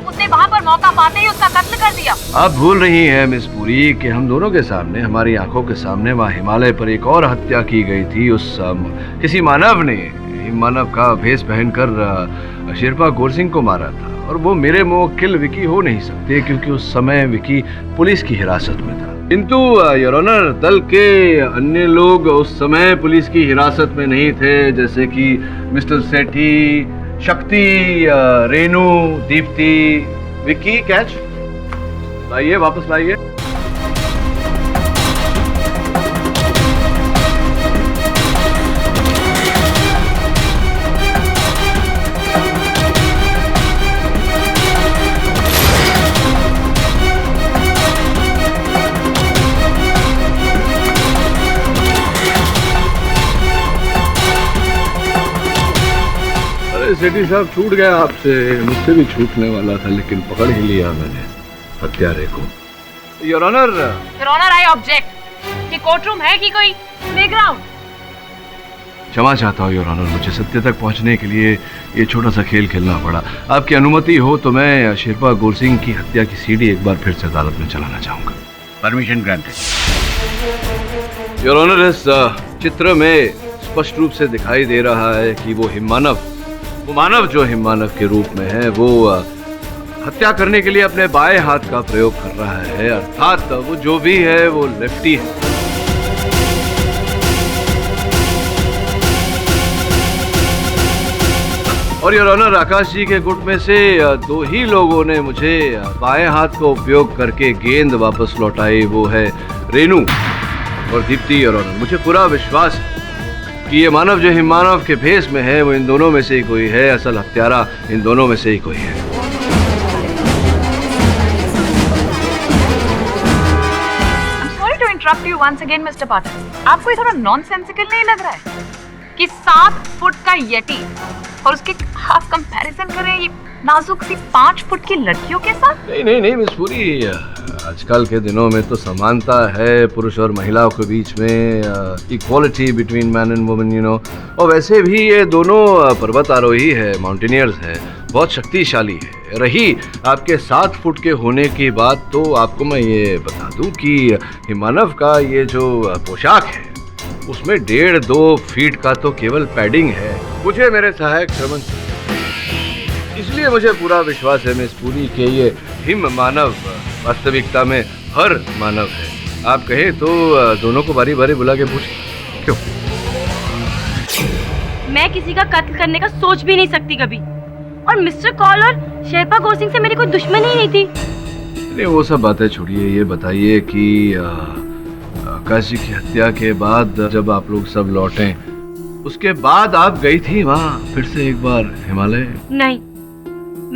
उसने वहां पर मौका पाते ही उसका कत्ल कर दिया। आप भूल रही हैं मिस पुरी कि हम दोनों के सामने, हमारी आंखों के सामने वहाँ हिमालय पर एक और हत्या की गई थी। उस किसी मानव ने हिम मानव का भेष पहनकर शेरपा गोरसिंह को मारा था, और वो मेरे मुवक्किल विकी हो नहीं सकते, क्योंकि उस समय विकी पुलिस की हिरासत में था। किंतु योर ऑनर, दल के अन्य लोग उस समय पुलिस की हिरासत में नहीं थे, जैसे कि मिस्टर सेठी, शक्ति, रेनू, दीप्ति, विक्की कैच, लाइए वापस लाइए। सेठी साहब छूट गया आपसे, मुझसे भी छूटने वाला था, लेकिन पकड़ ही लिया मैंने हत्यारे को। Your honour, I object. ये कोर्ट रूम है कि कोई प्लेग्राउंड? क्षमा चाहता हूँ योर ऑनर, मुझे सत्य तक पहुँचने के लिए ये छोटा सा खेल खेलना पड़ा। आपकी अनुमति हो तो मैं शेरपा गौर सिंह की हत्या की सीडी एक बार फिर से अदालत में चलाना चाहूँगा। Permission granted. योर ऑनर, इस चित्र में स्पष्ट रूप से दिखाई दे रहा है कि वो मानव जो हिममानव के रूप में है, वो हत्या करने के लिए अपने बाएं हाथ का प्रयोग कर रहा है, अर्थात वो जो भी है वो लेफ्टी है। और योर ऑनर, आकाश जी के गुट में से 2 ही लोगों ने मुझे बाएं हाथ का उपयोग करके गेंद वापस लौटाई, वो है रेनू और दीप्ति। योर ऑनर, मुझे पूरा विश्वास है कि ये मानव जो हिममानव के भेष में है, वो इन दोनों में से ही कोई है, असल हत्यारा इन दोनों में से ही कोई है। Sorry to interrupt you once again mister Pathak, आपको ये थोड़ा नॉनसेंसिकल नहीं लग रहा है कि 7 फुट का यटी और उसके आप कंपैरिजन करें ये नाजुक सी 5 फुट की लड़कियों के साथ? नहीं मिस पूरी, आजकल के दिनों में तो समानता है पुरुष और महिलाओं के बीच में, equality between man and women, you know. और वैसे भी ये दोनों पर्वत आरोही है, माउंटेनियर्स है, बहुत शक्तिशाली है। रही आपके 7 फुट के होने की बात, तो आपको मैं ये बता दूं कि हिमानव का ये जो पोशाक है उसमें 1.5-2 फीट का तो केवल पैडिंग है। मुझे मेरे सहायक श्रवण, इसलिए मुझे पूरा विश्वास है मिस पूरी के ये हिम मानव वास्तविकता में हर मानव है। आप कहे तो दोनों को बारी बारी बुला के पूछ क्यों? मैं किसी का कत्ल करने का सोच भी नहीं सकती कभी, और मिस्टर कॉल और शेरपा गौर सिंह से मेरी कोई दुश्मनी ही नहीं थी। नहीं, वो सब बातें छोड़िए, ये बताइए कि आकाश जी की हत्या के बाद जब आप लोग सब लौटे, उसके बाद आप गई थी वहाँ फिर से एक बार हिमालय? नहीं,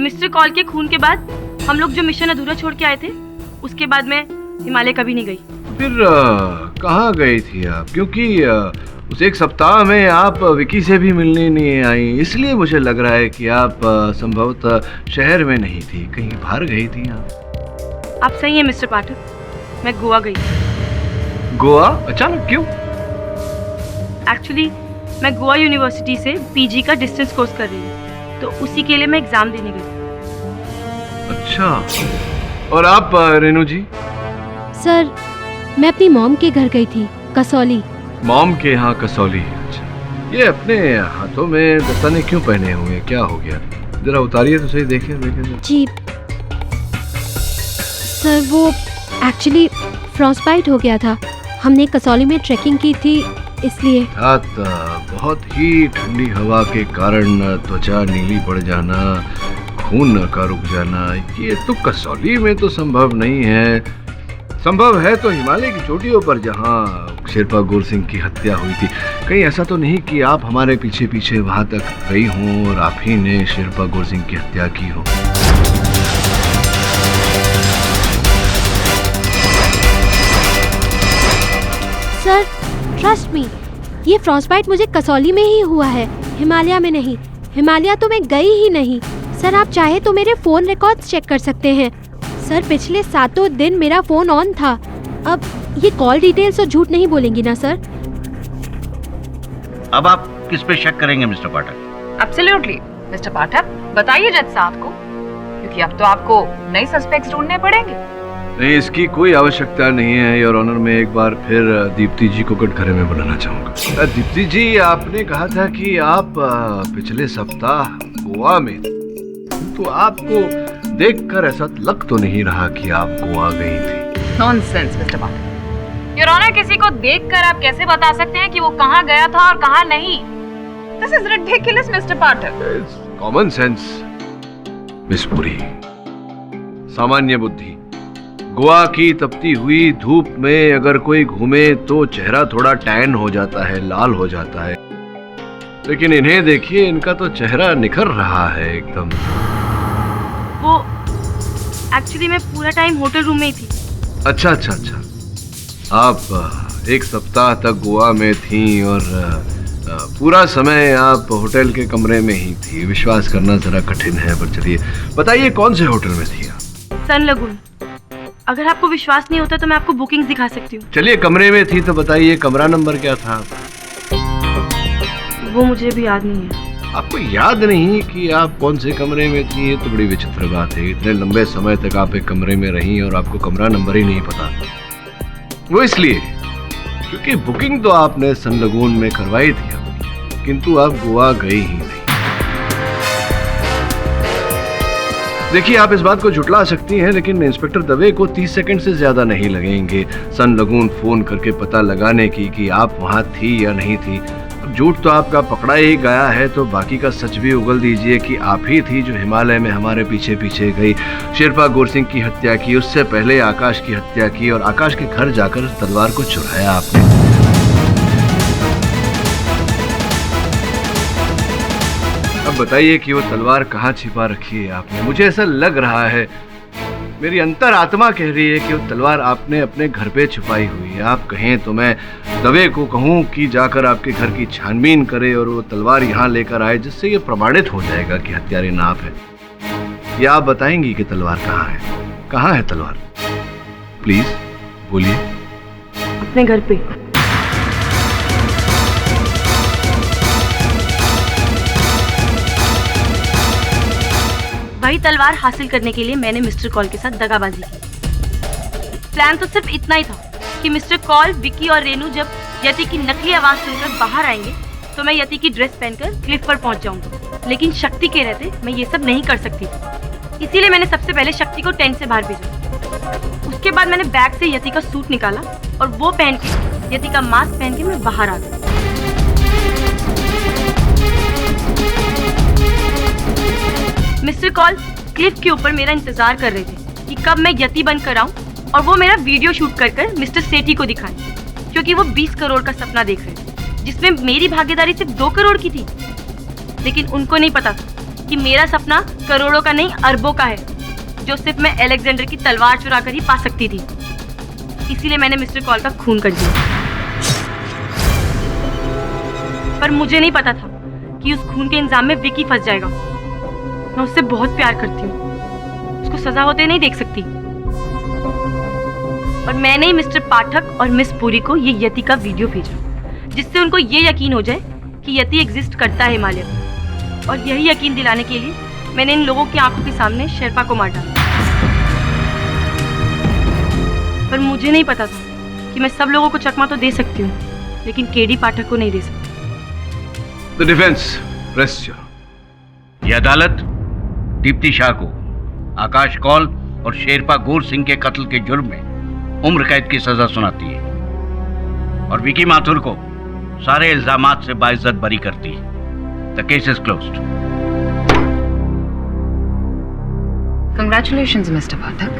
मिस्टर कॉल के खून के बाद हम लोग जो मिशन अधूरा छोड़ के आए थे, उसके बाद मैं हिमालय कभी नहीं गई। फिर कहाँ गई थी आप? क्योंकि उस एक सप्ताह में आप विकी से भी मिलने नहीं आई, इसलिए मुझे लग रहा है कि आप संभवतः शहर में नहीं थी, कहीं बाहर गई थी आप सही हैं मिस्टर पाठक, मैं गोवा गई। गोवा? अचानक क्यों? एक्चुअली मैं गोवा यूनिवर्सिटी से पीजी का डिस्टेंस कोर्स कर रही हूँ, तो उसी के लिए मैं एग्जाम देने गई। अच्छा, और आप रेनू जी? सर, मैं अपनी मॉम के घर गई थी, कसौली। मॉम के यहाँ कसौली? अच्छा, ये अपने हाथों में दस्ताने क्यों पहने हुए, क्या हो गया? जरा उतारिए तो सही, देखें। जी सर, वो एक्चुअली फ्रॉस्टबाइट हो गया था, हमने कसौली में ट्रैकिंग की थी इसलिए। बहुत ही ठंडी हवा के कारण त्वचा नीली पड़ जाना, खून का रुक जाना, ये तो कसौली में तो संभव नहीं है। संभव है तो हिमालय की चोटियों पर, जहाँ शेरपा गौर सिंह की हत्या हुई थी। कहीं ऐसा तो नहीं कि आप हमारे पीछे पीछे वहां तक गई हों और आप ही ने शेरपा गौर सिंह की हत्या की हो? सर, ट्रस्ट मी, ये फ्रॉस्टबाइट मुझे कसौली में ही हुआ है, हिमालय में नहीं। हिमालय तो मैं गई ही नहीं। सर, आप चाहे तो मेरे फोन रिकॉर्ड्स चेक कर सकते हैं। सर, पिछले 7 दिन मेरा फोन ऑन था। अब ये कॉल डिटेल्स तो झूठ नहीं बोलेंगी ना सर? अब आप किस पे शक करेंगे मिस्टर पाठक? एब्सोल्युटली मिस्टर पाठक, बताइए जज साहब को, क्योंकि अब तो आपको नए सस्पेक्ट्स ढूंढने पड़ेंगे। नहीं, इसकी कोई आवश्यकता नहीं है योर ऑनर। मैं एक बार फिर दीप्ति जी को कटघरे में बुलाना चाहूंगा। दीप्ति जी, आपने कहा था कि आप पिछले सप्ताह गोवा में, तो आपको देखकर ऐसा लग तो नहीं रहा कि आप गोवा गई थी? Nonsense mister Pathak. Your honour, किसी को देखकर आप कैसे बता सकते हैं कि वो कहाँ गया था और कहाँ नहीं? This is ridiculous mister Pathak. Common sense miss Puri. सामान्य बुद्धि। गोवा की तपती हुई धूप में अगर कोई घूमे तो चेहरा थोड़ा टैन हो जाता है, लाल हो जाता है, लेकिन इन्हें देखिए, इनका तो चेहरा निखर रहा है एकदम। वो एक्चुअली मैं पूरा टाइम होटल रूम में ही थी। अच्छा अच्छा अच्छा, आप एक सप्ताह तक गोवा में थी और पूरा समय आप होटल के कमरे में ही थी। विश्वास करना जरा कठिन है, पर चलिए बताइए कौन से होटल में थी आप? सन लगून। अगर आपको विश्वास नहीं होता तो मैं आपको बुकिंग्स दिखा सकती हूँ। चलिए कमरे में थी तो बताइए कमरा नंबर क्या था? वो मुझे भी याद नहीं है। आपको याद नहीं कि आप कौन से कमरे में थी? ये तो बड़ी विचित्र बात है। इतने लंबे समय तक आप एक कमरे में रही और आपको कमरा नंबर ही नहीं पता। वो इसलिए क्योंकि बुकिंग तो आपने सन लगून में करवाई थी अपनी, किंतु आप गोवा गई ही नहीं। देखिए, आप इस बात को झुटला सकती हैं, लेकिन इंस्पेक्टर दवे को 30 सेकंड से ज्यादा नहीं लगेंगे सन लगून फोन करके पता लगाने की कि आप वहां थी या नहीं थी। अब झूठ तो आपका पकड़ा ही गया है, तो बाकी का सच भी उगल दीजिए कि आप ही थी जो हिमालय में हमारे पीछे पीछे गई, शेरपा गोरसिंह की हत्या की, उससे पहले आकाश की हत्या की और आकाश के घर जाकर तलवार को चुराया आपने। अब बताइए कि वो तलवार कहाँ छिपा रखी है आपने? मुझे ऐसा लग रहा है, मेरी अंतर आत्मा कह रही है कि वो तलवार आपने अपने घर पे छुपाई हुई है। आप कहें तो मैं दवे को कहूँ कि जाकर आपके घर की छानबीन करे और वो तलवार यहाँ लेकर आए, जिससे ये प्रमाणित हो जाएगा कि हत्यारे ना आप है। या आप बताएंगी कि तलवार कहाँ है? कहाँ है तलवार? प्लीज बोलिए। अपने घर पे। वही तलवार हासिल करने के लिए मैंने मिस्टर कॉल के साथ दगाबाजी की। प्लान तो सिर्फ इतना ही था कि मिस्टर कॉल, विकी और रेनू जब यति की नकली आवाज सुनकर बाहर आएंगे तो मैं यति की ड्रेस पहनकर क्लिफ पर पहुंच जाऊंगी। लेकिन शक्ति के रहते मैं ये सब नहीं कर सकती थी, इसीलिए मैंने सबसे पहले शक्ति को टेंट से बाहर भेजा। उसके बाद मैंने बैग से यति का सूट निकाला और वो पहन के, यति का मास्क पहन के मैं बाहर आ गई। मिस्टर कॉल क्लिफ के ऊपर मेरा इंतजार कर रहे थे कि कब मैं यति बनकर आऊं और वो मेरा वीडियो शूट कर मिस्टर सेठी को दिखाएं, क्योंकि वो 20 करोड़ का सपना देख रहे थे, जिसमें मेरी भागीदारी सिर्फ 2 करोड़ की थी। लेकिन उनको नहीं पता था कि मेरा सपना करोड़ों का नहीं, अरबों का है, जो सिर्फ मैं अलेक्जेंडर की तलवार चुरा कर ही पा सकती थी। इसीलिए मैंने मिस्टर कॉल का खून कर दिया। पर मुझे नहीं पता था कि उस खून के इंजाम में विकी फंस जाएगा। मैं उससे बहुत प्यार करती हूँ, उसको सजा होते नहीं देख सकती। और मैंने ही मिस्टर पाठक और मिस पुरी को ये यति का वीडियो भेजा, जिससे उनको ये यकीन हो जाए कि यति एग्जिस्ट करता है हिमालय में। और यही यकीन दिलाने के लिए मैंने इन लोगों की आंखों के सामने शेरपा को मार डाला। पर मुझे नहीं पता था कि मैं सब लोगों को चकमा तो दे सकती हूँ, लेकिन केडी पाठक को नहीं दे सकती। द डिफेंस, प्रेस ये अदालत दीप्ति शाह को आकाश कौल और शेरपा गोर सिंह के कत्ल के जुर्म में उम्र कैद की सजा सुनाती है और विकी माथुर को सारे इल्जामात से बाइज्जत बरी करती है। The case is closed. Congratulations mister Pathak.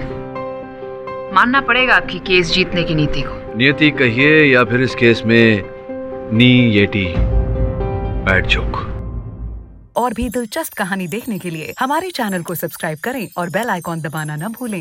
मानना पड़ेगा आपकी केस जीतने की नीति को। नियति कहिए या फिर इस केस में नी येटी बैड जोक। और भी दिलचस्प कहानी देखने के लिए हमारे चैनल को सब्सक्राइब करें और बेल आइकॉन दबाना न भूलें।